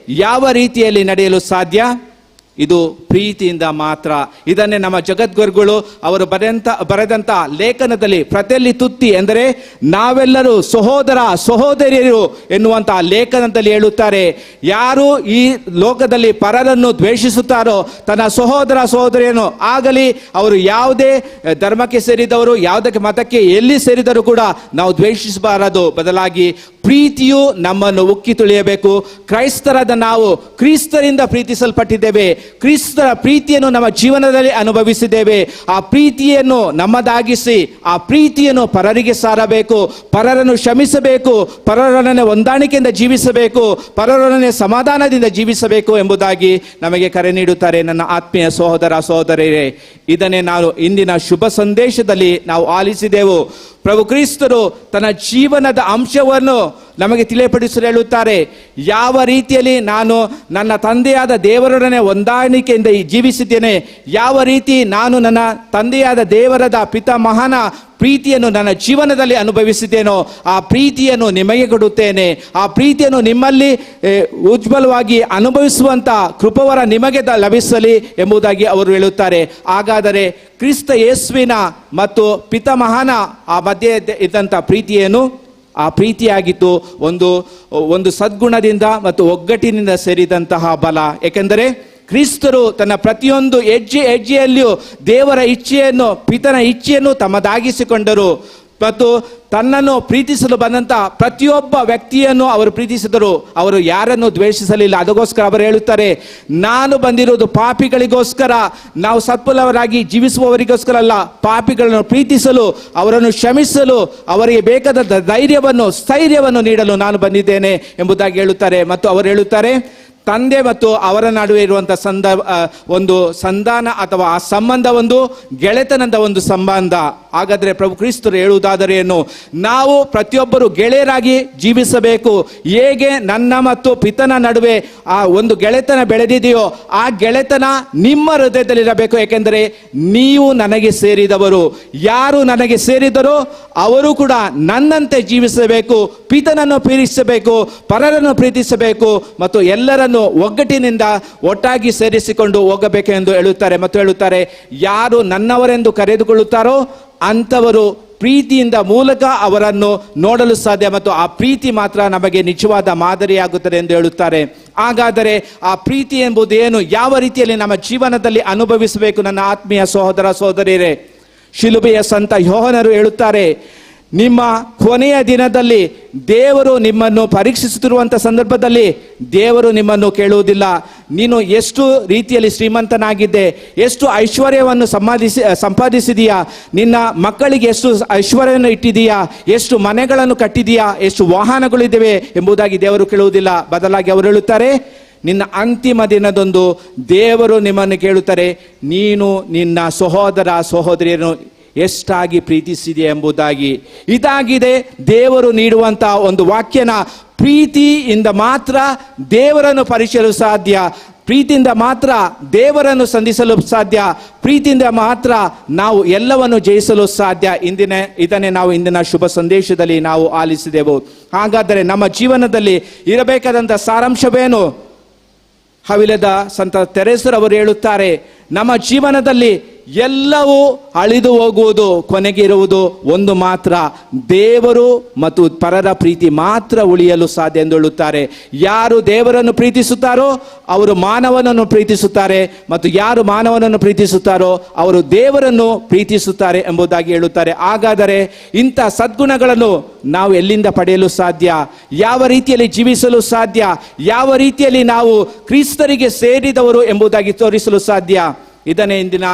ಯಾವ ರೀತಿಯಲ್ಲಿ ನಡೆಯಲು ಸಾಧ್ಯ? ಇದು ಪ್ರೀತಿಯಿಂದ ಮಾತ್ರ. ಇದನ್ನೇ ನಮ್ಮ ಜಗದ್ಗುರುಗಳು ಅವರು ಬರೆದಂತ ಲೇಖನದಲ್ಲಿ ಪ್ರತಿಯಲ್ಲಿ ತುತ್ತಿ ಎಂದರೆ ನಾವೆಲ್ಲರೂ ಸಹೋದರ ಸಹೋದರಿಯರು ಎನ್ನುವಂತಹ ಲೇಖನದಲ್ಲಿ ಹೇಳುತ್ತಾರೆ. ಯಾರು ಈ ಲೋಕದಲ್ಲಿ ಪರರನ್ನು ದ್ವೇಷಿಸುತ್ತಾರೋ, ತನ್ನ ಸಹೋದರ ಸಹೋದರಿಯನ್ನು ಆಗಲಿ ಅವರು ಯಾವುದೇ ಧರ್ಮಕ್ಕೆ ಸೇರಿದವರು, ಯಾವುದಕ್ಕೆ ಮತಕ್ಕೆ ಎಲ್ಲಿ ಸೇರಿದರೂ ಕೂಡ ನಾವು ದ್ವೇಷಿಸಬಾರದು. ಬದಲಾಗಿ ಪ್ರೀತಿಯು ನಮ್ಮನ್ನು ಉಕ್ಕಿ ತುಳಿಯಬೇಕು. ಕ್ರೈಸ್ತರಾದ ನಾವು ಕ್ರಿಸ್ತರಿಂದ ಪ್ರೀತಿಸಲ್ಪಟ್ಟಿದ್ದೇವೆ. ಕ್ರಿಸ್ತರ ಪ್ರೀತಿಯನ್ನು ನಮ್ಮ ಜೀವನದಲ್ಲಿ ಅನುಭವಿಸಿದ್ದೇವೆ. ಆ ಪ್ರೀತಿಯನ್ನು ನಮ್ಮದಾಗಿಸಿ ಆ ಪ್ರೀತಿಯನ್ನು ಪರರಿಗೆ ಸಾರಬೇಕು, ಪರರನ್ನು ಕ್ಷಮಿಸಬೇಕು, ಪರರೊಡನೆ ಹೊಂದಾಣಿಕೆಯಿಂದ ಜೀವಿಸಬೇಕು, ಪರರೊಡನೆ ಸಮಾಧಾನದಿಂದ ಜೀವಿಸಬೇಕು ಎಂಬುದಾಗಿ ನಮಗೆ ಕರೆ ನೀಡುತ್ತಾರೆ ನನ್ನ ಆತ್ಮೀಯ ಸಹೋದರ ಸಹೋದರಿಯರೇ. ಇದನ್ನೇ ನಾವು ಇಂದಿನ ಶುಭ ಸಂದೇಶದಲ್ಲಿ ನಾವು ಆಲಿಸಿದೆವು. ಪ್ರಭು ಕ್ರಿಸ್ತರು ತನ್ನ ಜೀವನದ ಅಂಶವನ್ನು ನಮಗೆ ತಿಳಿಯಪಡಿಸಲು ಹೇಳುತ್ತಾರೆ. ಯಾವ ರೀತಿಯಲ್ಲಿ ನಾನು ನನ್ನ ತಂದೆಯಾದ ದೇವರೊಡನೆ ಹೊಂದಾಣಿಕೆಯಿಂದ ಜೀವಿಸಿದ್ದೇನೆ, ಯಾವ ರೀತಿ ನಾನು ನನ್ನ ತಂದೆಯಾದ ದೇವರದ ಪಿತಾಮಹನ ಪ್ರೀತಿಯನ್ನು ನನ್ನ ಜೀವನದಲ್ಲಿ ಅನುಭವಿಸಿದ್ದೇನೋ ಆ ಪ್ರೀತಿಯನ್ನು ನಿಮಗೆ ಕೊಡುತ್ತೇನೆ. ಆ ಪ್ರೀತಿಯನ್ನು ನಿಮ್ಮಲ್ಲಿ ಉಜ್ವಲವಾಗಿ ಅನುಭವಿಸುವಂತ ಕೃಪವರ ನಿಮಗೆ ಲಭಿಸಲಿ ಎಂಬುದಾಗಿ ಅವರು ಹೇಳುತ್ತಾರೆ. ಹಾಗಾದರೆ ಕ್ರಿಸ್ತ ಯೇಸುವಿನ ಮತ್ತು ಪಿತಾಮಹನ ಆ ಮಧ್ಯೆ ಇದ್ದಂಥ ಪ್ರೀತಿ ಏನು? ಆ ಪ್ರೀತಿಯಾಗಿತ್ತು ಒಂದು ಸದ್ಗುಣದಿಂದ ಮತ್ತು ಒಗ್ಗಟ್ಟಿನಿಂದ ಸೇರಿದಂತಹ ಬಲ. ಏಕೆಂದರೆ ಕ್ರಿಸ್ತರು ತನ್ನ ಪ್ರತಿಯೊಂದು ಹೆಜ್ಜೆಯಲ್ಲಿಯೂ ದೇವರ ಇಚ್ಛೆಯನ್ನು, ಪಿತನ ಇಚ್ಛೆಯನ್ನು ತಮ್ಮದಾಗಿಸಿಕೊಂಡರು ಮತ್ತು ತನ್ನನ್ನು ಪ್ರೀತಿಸಲು ಬಂದಂತ ಪ್ರತಿಯೊಬ್ಬ ವ್ಯಕ್ತಿಯನ್ನು ಅವರು ಪ್ರೀತಿಸಿದರು. ಅವರು ಯಾರನ್ನು ದ್ವೇಷಿಸಲಿಲ್ಲ. ಅದಕ್ಕೋಸ್ಕರ ಅವರು ಹೇಳುತ್ತಾರೆ, ನಾನು ಬಂದಿರುವುದು ಪಾಪಿಗಳಿಗೋಸ್ಕರ, ನಾವು ಸತ್ಫಲವರಾಗಿ ಜೀವಿಸುವವರಿಗೋಸ್ಕರ ಅಲ್ಲ, ಪಾಪಿಗಳನ್ನು ಪ್ರೀತಿಸಲು, ಅವರನ್ನು ಕ್ಷಮಿಸಲು, ಅವರಿಗೆ ಬೇಕಾದ ಧೈರ್ಯವನ್ನು ಸ್ಥೈರ್ಯವನ್ನು ನೀಡಲು ನಾನು ಬಂದಿದ್ದೇನೆ ಎಂಬುದಾಗಿ ಹೇಳುತ್ತಾರೆ. ಮತ್ತು ಅವರು ಹೇಳುತ್ತಾರೆ, ತಂದೆ ಮತ್ತು ಅವರ ನಡುವೆ ಇರುವಂತಹ ಒಂದು ಸಂಧಾನ ಅಥವಾ ಆ ಸಂಬಂಧ ಒಂದು ಗೆಳೆತನದ ಒಂದು ಸಂಬಂಧ. ಹಾಗಾದರೆ ಪ್ರಭು ಕ್ರಿಸ್ತರು ಹೇಳುವುದಾದರೆ ಏನು? ನಾವು ಪ್ರತಿಯೊಬ್ಬರು ಗೆಳೆಯರಾಗಿ ಜೀವಿಸಬೇಕು. ಹೇಗೆ ನನ್ನ ಮತ್ತು ಪಿತನ ನಡುವೆ ಆ ಒಂದು ಗೆಳೆತನ ಬೆಳೆದಿದೆಯೋ ಆ ಗೆಳೆತನ ನಿಮ್ಮ ಹೃದಯದಲ್ಲಿರಬೇಕು. ಏಕೆಂದರೆ ನೀವು ನನಗೆ ಸೇರಿದವರು. ಯಾರು ನನಗೆ ಸೇರಿದರೋ ಅವರು ಕೂಡ ನನ್ನಂತೆ ಜೀವಿಸಬೇಕು, ಪಿತನನ್ನು ಪ್ರೀತಿಸಬೇಕು, ಪರರನ್ನು ಪ್ರೀತಿಸಬೇಕು ಮತ್ತು ಎಲ್ಲರನ್ನು ಒಗ್ಗಟ್ಟಿನಿಂದ ಒಟ್ಟಾಗಿ ಸೇರಿಸಿಕೊಂಡು ಹೋಗಬೇಕೆಂದು ಹೇಳುತ್ತಾರೆ. ಮತ್ತು ಹೇಳುತ್ತಾರೆ, ಯಾರು ನನ್ನವರೆಂದು ಕರೆದುಕೊಳ್ಳುತ್ತಾರೋ ಅಂಥವರು ಪ್ರೀತಿಯಿಂದ ಮೂಲಕ ಅವರನ್ನು ನೋಡಲು ಸಾಧ್ಯ ಮತ್ತು ಆ ಪ್ರೀತಿ ಮಾತ್ರ ನಮಗೆ ನಿಜವಾದ ಮಾದರಿಯಾಗುತ್ತದೆ ಎಂದು ಹೇಳುತ್ತಾರೆ. ಹಾಗಾದರೆ ಆ ಪ್ರೀತಿ ಎಂಬುದು ಏನು? ಯಾವ ರೀತಿಯಲ್ಲಿ ನಮ್ಮ ಜೀವನದಲ್ಲಿ ಅನುಭವಿಸಬೇಕು? ನನ್ನ ಆತ್ಮೀಯ ಸಹೋದರ ಸಹೋದರಿಯರೇ, ಶಿಲುಬೆಯ ಸಂತ ಯೋಹನರು ಹೇಳುತ್ತಾರೆ, ನಿಮ್ಮ ಕೊನೆಯ ದಿನದಲ್ಲಿ ದೇವರು ನಿಮ್ಮನ್ನು ಪರೀಕ್ಷಿಸುತ್ತಿರುವಂಥ ಸಂದರ್ಭದಲ್ಲಿ ದೇವರು ನಿಮ್ಮನ್ನು ಕೇಳುವುದಿಲ್ಲ, ನೀನು ಎಷ್ಟು ರೀತಿಯಲ್ಲಿ ಶ್ರೀಮಂತನಾಗಿದ್ದೆ, ಎಷ್ಟು ಐಶ್ವರ್ಯವನ್ನು ಸಂಪಾದಿಸಿದೀಯಾ, ನಿನ್ನ ಮಕ್ಕಳಿಗೆ ಎಷ್ಟು ಐಶ್ವರ್ಯವನ್ನು ಇಟ್ಟಿದೀಯಾ, ಎಷ್ಟು ಮನೆಗಳನ್ನು ಕಟ್ಟಿದೀಯಾ, ಎಷ್ಟು ವಾಹನಗಳಿದ್ದೇವೆ ಎಂಬುದಾಗಿ ದೇವರು ಕೇಳುವುದಿಲ್ಲ. ಬದಲಾಗಿ ಅವರು ಹೇಳುತ್ತಾರೆ, ನಿನ್ನ ಅಂತಿಮ ದಿನದಂದು ದೇವರು ನಿಮ್ಮನ್ನು ಕೇಳುತ್ತಾರೆ, ನೀನು ನಿನ್ನ ಸಹೋದರ ಸಹೋದರಿಯರನ್ನು ಎಷ್ಟಾಗಿ ಪ್ರೀತಿಸಿದೆ ಎಂಬುದಾಗಿ. ಇದಾಗಿದೆ ದೇವರು ನೀಡುವಂತಹ ಒಂದು ವಾಕ್ಯನ. ಪ್ರೀತಿಯಿಂದ ಮಾತ್ರ ದೇವರನ್ನು ಪರಿಚಯಿಸಲು ಸಾಧ್ಯ, ಪ್ರೀತಿಯಿಂದ ಮಾತ್ರ ದೇವರನ್ನು ಸಂಧಿಸಲು ಸಾಧ್ಯ, ಪ್ರೀತಿಯಿಂದ ಮಾತ್ರ ನಾವು ಎಲ್ಲವನ್ನು ಜಯಿಸಲು ಸಾಧ್ಯ. ಇದನ್ನೇ ನಾವು ಇಂದಿನ ಶುಭ ಸಂದೇಶದಲ್ಲಿ ನಾವು ಆಲಿಸಿದೆವು. ಹಾಗಾದರೆ ನಮ್ಮ ಜೀವನದಲ್ಲಿ ಇರಬೇಕಾದಂಥ ಸಾರಾಂಶವೇನು? ಹವಿಲದ ಸಂತ ತೆರೇಸರವರು ಹೇಳುತ್ತಾರೆ, ನಮ್ಮ ಜೀವನದಲ್ಲಿ ಎಲ್ಲವೂ ಅಳಿದು ಹೋಗುವುದು, ಕೊನೆಗೆ ಇರುವುದು ಒಂದು ಮಾತ್ರ, ದೇವರು ಮತ್ತು ಪರರ ಪ್ರೀತಿ ಮಾತ್ರ ಉಳಿಯಲು ಸಾಧ್ಯ ಎಂದು ಹೇಳುತ್ತಾರೆ. ಯಾರು ದೇವರನ್ನು ಪ್ರೀತಿಸುತ್ತಾರೋ ಅವರು ಮಾನವನನ್ನು ಪ್ರೀತಿಸುತ್ತಾರೆ ಮತ್ತು ಯಾರು ಮಾನವನನ್ನು ಪ್ರೀತಿಸುತ್ತಾರೋ ಅವರು ದೇವರನ್ನು ಪ್ರೀತಿಸುತ್ತಾರೆ ಎಂಬುದಾಗಿ ಹೇಳುತ್ತಾರೆ. ಹಾಗಾದರೆ ಇಂಥ ಸದ್ಗುಣಗಳನ್ನು ನಾವು ಎಲ್ಲಿಂದ ಪಡೆಯಲು ಸಾಧ್ಯ? ಯಾವ ರೀತಿಯಲ್ಲಿ ಜೀವಿಸಲು ಸಾಧ್ಯ? ಯಾವ ರೀತಿಯಲ್ಲಿ ನಾವು ಕ್ರಿಸ್ತರಿಗೆ ಸೇರಿದವರು ಎಂಬುದಾಗಿ ತೋರಿಸಲು ಸಾಧ್ಯ? ಇದನ್ನೇ ಇಂದಿನ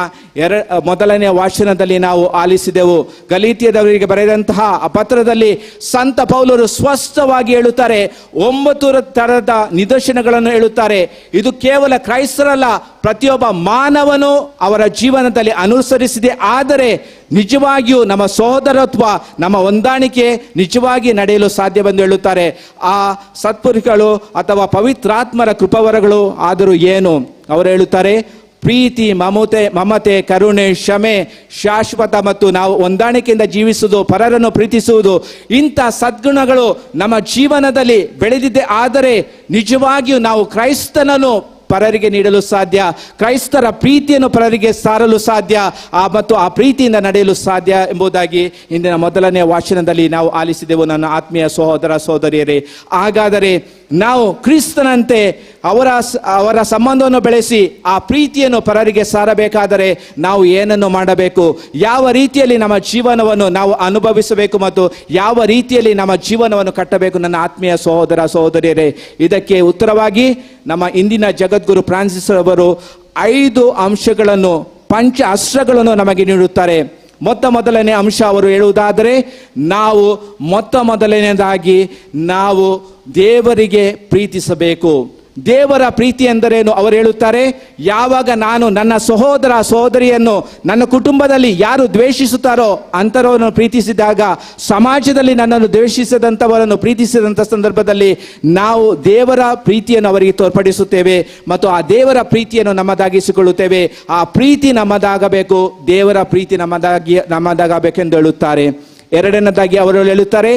ಮೊದಲನೆಯ ವಾಚನದಲ್ಲಿ ನಾವು ಆಲಿಸಿದೆವು. ಗಲಾತ್ಯದವರಿಗೆ ಬರೆದಂತಹ ಆ ಪತ್ರದಲ್ಲಿ ಸಂತ ಪೌಲರು ಸ್ಪಷ್ಟವಾಗಿ ಹೇಳುತ್ತಾರೆ, 9 ತರದ ನಿದರ್ಶನಗಳನ್ನು ಹೇಳುತ್ತಾರೆ. ಇದು ಕೇವಲ ಕ್ರೈಸ್ತರಲ್ಲ, ಪ್ರತಿಯೊಬ್ಬ ಮಾನವನು ಅವರ ಜೀವನದಲ್ಲಿ ಅನುಸರಿಸಿದೆ. ಆದರೆ ನಿಜವಾಗಿಯೂ ನಮ್ಮ ಸಹೋದರತ್ವ, ನಮ್ಮ ಹೊಂದಾಣಿಕೆ ನಿಜವಾಗಿ ನಡೆಯಲು ಸಾಧ್ಯವೆಂದು ಹೇಳುತ್ತಾರೆ. ಆ ಸತ್ಪುರುಷಗಳು ಅಥವಾ ಪವಿತ್ರಾತ್ಮರ ಕೃಪಾವರಗಳು ಆದರೂ ಏನು? ಅವರು ಹೇಳುತ್ತಾರೆ, ಪ್ರೀತಿ, ಮಮತೆ, ಕರುಣೆ, ಕ್ಷಮೆ, ಶಾಶ್ವತ ಮತ್ತು ನಾವು ಹೊಂದಾಣಿಕೆಯಿಂದ ಜೀವಿಸುವುದು, ಪರರನ್ನು ಪ್ರೀತಿಸುವುದು, ಇಂಥ ಸದ್ಗುಣಗಳು ನಮ್ಮ ಜೀವನದಲ್ಲಿ ಬೆಳೆದಿದೆ. ಆದರೆ ನಿಜವಾಗಿಯೂ ನಾವು ಕ್ರೈಸ್ತನನ್ನು ಪರರಿಗೆ ನೀಡಲು ಸಾಧ್ಯ, ಕ್ರೈಸ್ತರ ಪ್ರೀತಿಯನ್ನು ಪರರಿಗೆ ಸಾರಲು ಸಾಧ್ಯ, ಮತ್ತು ಆ ಪ್ರೀತಿಯಿಂದ ನಡೆಯಲು ಸಾಧ್ಯ ಎಂಬುದಾಗಿ ಇಂದಿನ ಮೊದಲನೇ ವಾಚನದಲ್ಲಿ ನಾವು ಆಲಿಸಿದೆವು ನನ್ನ ಆತ್ಮೀಯ ಸಹೋದರ ಸಹೋದರಿಯರೇ. ಹಾಗಾದರೆ ನಾವು ಕ್ರಿಸ್ತನಂತೆ ಅವರ ಸಂಬಂಧವನ್ನು ಬೆಳೆಸಿ ಆ ಪ್ರೀತಿಯನ್ನು ಪರರಿಗೆ ಸಾರಬೇಕಾದರೆ ನಾವು ಏನನ್ನು ಮಾಡಬೇಕು, ಯಾವ ರೀತಿಯಲ್ಲಿ ನಮ್ಮ ಜೀವನವನ್ನು ನಾವು ಅನುಭವಿಸಬೇಕು ಮತ್ತು ಯಾವ ರೀತಿಯಲ್ಲಿ ನಮ್ಮ ಜೀವನವನ್ನು ಕಟ್ಟಬೇಕು ನನ್ನ ಆತ್ಮೀಯ ಸಹೋದರ ಸಹೋದರಿಯರೇ? ಇದಕ್ಕೆ ಉತ್ತರವಾಗಿ ನಮ್ಮ ಇಂದಿನ ಜಗದ್ಗುರು ಫ್ರಾನ್ಸಿಸ್ ಅವರು 5 ಅಂಶಗಳನ್ನು, ಪಂಚ ಅಸ್ತ್ರಗಳನ್ನು ನಮಗೆ ನೀಡುತ್ತಾರೆ. ಮೊದಲನೇ ಅಂಶ ಅವರು ಹೇಳುವುದಾದರೆ, ನಾವು ಮೊದಲನೇದಾಗಿ ನಾವು ದೇವರಿಗೆ ಪ್ರೀತಿಸಬೇಕು. ದೇವರ ಪ್ರೀತಿ ಎಂದರೇನು ಅವರು ಹೇಳುತ್ತಾರೆ, ಯಾವಾಗ ನಾನು ನನ್ನ ಸಹೋದರ ಸಹೋದರಿಯನ್ನು ನನ್ನ ಕುಟುಂಬದಲ್ಲಿ ಯಾರು ದ್ವೇಷಿಸುತ್ತಾರೋ ಅಂತರವನ್ನು ಪ್ರೀತಿಸಿದಾಗ, ಸಮಾಜದಲ್ಲಿ ನನ್ನನ್ನು ದ್ವೇಷಿಸದಂಥವರನ್ನು ಪ್ರೀತಿಸಿದಂಥ ಸಂದರ್ಭದಲ್ಲಿ ನಾವು ದೇವರ ಪ್ರೀತಿಯನ್ನು ಅವರಿಗೆ ತೋರ್ಪಡಿಸುತ್ತೇವೆ ಮತ್ತು ಆ ದೇವರ ಪ್ರೀತಿಯನ್ನು ನಮ್ಮದಾಗಿಸಿಕೊಳ್ಳುತ್ತೇವೆ. ಆ ಪ್ರೀತಿ ನಮ್ಮದಾಗಬೇಕು, ದೇವರ ಪ್ರೀತಿ ನಮ್ಮದಾಗಬೇಕೆಂದು ಹೇಳುತ್ತಾರೆ. ಎರಡನೇದಾಗಿ ಅವರು ಹೇಳುತ್ತಾರೆ,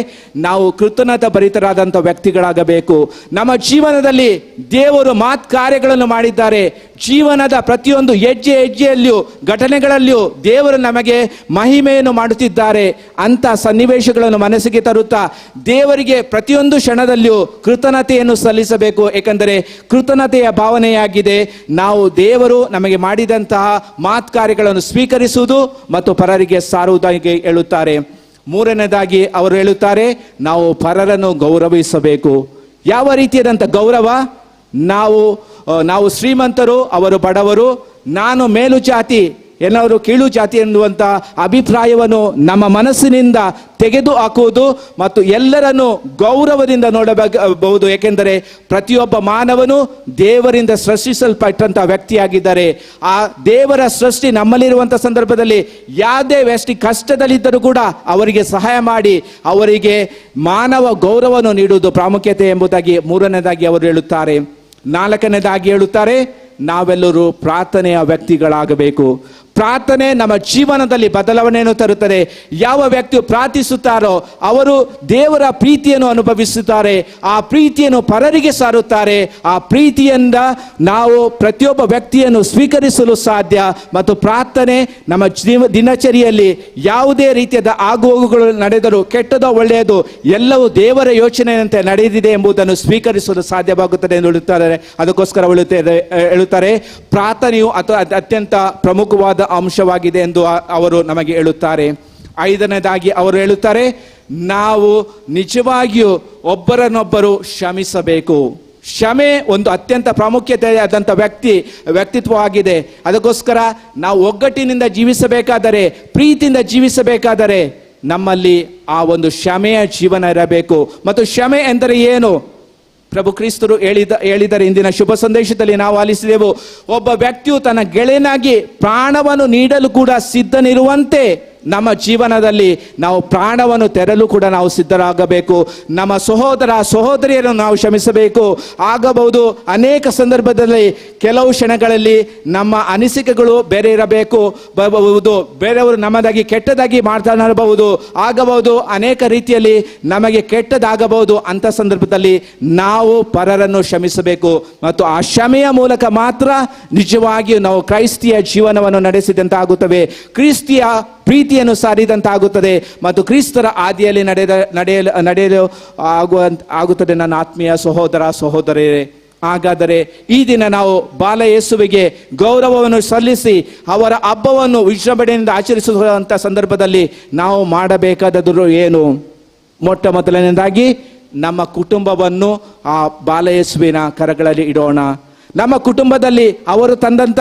ನಾವು ಕೃತಜ್ಞತಾ ಭರಿತರಾದಂಥ ವ್ಯಕ್ತಿಗಳಾಗಬೇಕು. ನಮ್ಮ ಜೀವನದಲ್ಲಿ ದೇವರು ಕಾರ್ಯಗಳನ್ನು ಮಾಡಿದ್ದಾರೆ. ಜೀವನದ ಪ್ರತಿಯೊಂದು ಹೆಜ್ಜೆಯಲ್ಲಿಯೂ ಘಟನೆಗಳಲ್ಲಿಯೂ ದೇವರು ನಮಗೆ ಮಹಿಮೆಯನ್ನು ಮಾಡುತ್ತಿದ್ದಾರೆ. ಅಂಥ ಸನ್ನಿವೇಶಗಳನ್ನು ಮನಸ್ಸಿಗೆ ತರುತ್ತಾ ದೇವರಿಗೆ ಪ್ರತಿಯೊಂದು ಕ್ಷಣದಲ್ಲಿಯೂ ಕೃತಜ್ಞತೆಯನ್ನು ಸಲ್ಲಿಸಬೇಕು. ಏಕೆಂದರೆ ಕೃತಜ್ಞತೆಯ ಭಾವನೆಯಾಗಿದೆ ನಾವು ದೇವರು ನಮಗೆ ಮಾಡಿದಂತಹ ಕಾರ್ಯಗಳನ್ನು ಸ್ವೀಕರಿಸುವುದು ಮತ್ತು ಪರರಿಗೆ ಸಾರುವುದಾಗಿ ಹೇಳುತ್ತಾರೆ. ಮೂರನೇದಾಗಿ ಅವರು ಹೇಳುತ್ತಾರೆ, ನಾವು ಪರರನ್ನು ಗೌರವಿಸಬೇಕು. ಯಾವ ರೀತಿಯಾದಂಥ ಗೌರವ? ನಾವು ಶ್ರೀಮಂತರು, ಅವರು ಬಡವರು, ನಾನು ಮೇಲು ಜಾತಿ, ಎಲ್ಲರೂ ಕೀಳು ಜಾತಿ ಎನ್ನುವಂಥ ಅಭಿಪ್ರಾಯವನ್ನು ನಮ್ಮ ಮನಸ್ಸಿನಿಂದ ತೆಗೆದು ಹಾಕುವುದು ಮತ್ತು ಎಲ್ಲರನ್ನು ಗೌರವದಿಂದ ನೋಡಬಹುದು. ಏಕೆಂದರೆ ಪ್ರತಿಯೊಬ್ಬ ಮಾನವನು ದೇವರಿಂದ ಸೃಷ್ಟಿಸಲ್ಪಟ್ಟಂಥ ವ್ಯಕ್ತಿಯಾಗಿದ್ದಾರೆ. ಆ ದೇವರ ಸೃಷ್ಟಿ ನಮ್ಮಲ್ಲಿರುವಂಥ ಸಂದರ್ಭದಲ್ಲಿ ಯಾವುದೇ ವ್ಯಕ್ತಿ ಕಷ್ಟದಲ್ಲಿದ್ದರೂ ಕೂಡ ಅವರಿಗೆ ಸಹಾಯ ಮಾಡಿ ಅವರಿಗೆ ಮಾನವ ಗೌರವವನ್ನು ನೀಡುವುದು ಪ್ರಾಮುಖ್ಯತೆ ಎಂಬುದಾಗಿ ಮೂರನೇದಾಗಿ ಅವರು ಹೇಳುತ್ತಾರೆ. ನಾಲ್ಕನೇದಾಗಿ ಹೇಳುತ್ತಾರೆ, ನಾವೆಲ್ಲರೂ ಪ್ರಾರ್ಥನೆಯ ವ್ಯಕ್ತಿಗಳಾಗಬೇಕು. ಪ್ರಾರ್ಥನೆ ನಮ್ಮ ಜೀವನದಲ್ಲಿ ಬದಲಾವಣೆಯನ್ನು ತರುತ್ತದೆ. ಯಾವ ವ್ಯಕ್ತಿಯು ಪ್ರಾರ್ಥಿಸುತ್ತಾರೋ ಅವರು ದೇವರ ಪ್ರೀತಿಯನ್ನು ಅನುಭವಿಸುತ್ತಾರೆ, ಆ ಪ್ರೀತಿಯನ್ನು ಪರರಿಗೆ ಸಾರುತ್ತಾರೆ. ಆ ಪ್ರೀತಿಯಿಂದ ನಾವು ಪ್ರತಿಯೊಬ್ಬ ವ್ಯಕ್ತಿಯನ್ನು ಸ್ವೀಕರಿಸಲು ಸಾಧ್ಯ ಮತ್ತು ಪ್ರಾರ್ಥನೆ ನಮ್ಮ ದಿನಚರಿಯಲ್ಲಿ ಯಾವುದೇ ರೀತಿಯಾದ ಆಗುಹೋಗುಗಳು ನಡೆದರೂ, ಕೆಟ್ಟದೋ ಒಳ್ಳೆಯದು ಎಲ್ಲವೂ ದೇವರ ಯೋಚನೆಯಂತೆ ನಡೆದಿದೆ ಎಂಬುದನ್ನು ಸ್ವೀಕರಿಸಲು ಸಾಧ್ಯವಾಗುತ್ತದೆ ಎಂದು ಹೇಳುತ್ತಾರೆ. ಅದಕ್ಕೋಸ್ಕರ ಹೇಳುತ್ತಾರೆ, ಪ್ರಾರ್ಥನೆಯು ಅತ್ಯಂತ ಪ್ರಮುಖವಾದ ಅಂಶವಾಗಿದೆ ಎಂದು ಅವರು ನಮಗೆ ಹೇಳುತ್ತಾರೆ. ಐದನೇದಾಗಿ ಅವರು ಹೇಳುತ್ತಾರೆ, ನಾವು ನಿಜವಾಗಿಯೂ ಒಬ್ಬರನ್ನೊಬ್ಬರು ಕ್ಷಮಿಸಬೇಕು. ಕ್ಷಮೆ ಒಂದು ಅತ್ಯಂತ ಪ್ರಾಮುಖ್ಯತೆಯಾದಂಥ ವ್ಯಕ್ತಿತ್ವವಾಗಿದೆ. ಅದಕ್ಕೋಸ್ಕರ ನಾವು ಒಗ್ಗಟ್ಟಿನಿಂದ ಜೀವಿಸಬೇಕಾದರೆ, ಪ್ರೀತಿಯಿಂದ ಜೀವಿಸಬೇಕಾದರೆ ನಮ್ಮಲ್ಲಿ ಆ ಒಂದು ಕ್ಷಮೆಯ ಜೀವನ ಇರಬೇಕು. ಮತ್ತು ಕ್ಷಮೆ ಎಂದರೆ ಏನು? ಪ್ರಭು ಕ್ರಿಸ್ತರು ಹೇಳಿದರೆ ಇಂದಿನ ಶುಭ ಸಂದೇಶದಲ್ಲಿ ನಾವು ಆಲಿಸಿದೆವು, ಒಬ್ಬ ವ್ಯಕ್ತಿಯು ತನ್ನ ಗೆಳೆಯನಾಗಿ ಪ್ರಾಣವನ್ನು ನೀಡಲು ಕೂಡ ಸಿದ್ಧನಿರುವಂತೆ ನಮ್ಮ ಜೀವನದಲ್ಲಿ ನಾವು ಪ್ರಾಣವನ್ನು ತೆರಲು ಕೂಡ ನಾವು ಸಿದ್ಧರಾಗಬೇಕು. ನಮ್ಮ ಸಹೋದರ ಸಹೋದರಿಯರನ್ನು ನಾವು ಕ್ಷಮಿಸಬೇಕು. ಆಗಬಹುದು ಅನೇಕ ಸಂದರ್ಭದಲ್ಲಿ ಕೆಲವು ಕ್ಷಣಗಳಲ್ಲಿ ನಮ್ಮ ಅನಿಸಿಕೆಗಳು ಬೇರೆ ಇರಬೇಕು, ಬೇರೆಯವರು ನಮ್ಮದಾಗಿ ಕೆಟ್ಟದಾಗಿ ಮಾತನಾಡಬಹುದು, ಆಗಬಹುದು ಅನೇಕ ರೀತಿಯಲ್ಲಿ ನಮಗೆ ಕೆಟ್ಟದಾಗಬಹುದು. ಅಂಥ ಸಂದರ್ಭದಲ್ಲಿ ನಾವು ಪರರನ್ನು ಕ್ಷಮಿಸಬೇಕು ಮತ್ತು ಆ ಕ್ಷಮೆಯ ಮೂಲಕ ಮಾತ್ರ ನಿಜವಾಗಿಯೂ ನಾವು ಕ್ರೈಸ್ತಿಯ ಜೀವನವನ್ನು ನಡೆಸಿದಂತಾಗುತ್ತವೆ, ಕ್ರಿಸ್ತಿಯ ಪ್ರೀತಿಯನ್ನು ಸಾರಿದಂತಾಗುತ್ತದೆ ಮತ್ತು ಕ್ರಿಸ್ತರ ಆದಿಯಲ್ಲಿ ನಡೆಯಲು ಆಗುತ್ತದೆ ನನ್ನ ಆತ್ಮೀಯ ಸಹೋದರ ಸಹೋದರಿಯರೇ. ಹಾಗಾದರೆ ಈ ದಿನ ನಾವು ಬಾಲ ಯೇಸುವಿಗೆ ಗೌರವವನ್ನು ಸಲ್ಲಿಸಿ ಅವರ ಹಬ್ಬವನ್ನು ವಿಜೃಂಭಣೆಯಿಂದ ಆಚರಿಸುವಂಥ ಸಂದರ್ಭದಲ್ಲಿ ನಾವು ಮಾಡಬೇಕಾದದ್ದು ಏನು? ಮೊದಲನೇದಾಗಿ ನಮ್ಮ ಕುಟುಂಬವನ್ನು ಆ ಬಾಲ ಯೇಸುವಿನ ಕರಗಳಲ್ಲಿ ಇಡೋಣ. ನಮ್ಮ ಕುಟುಂಬದಲ್ಲಿ ಅವರು ತಂದಂಥ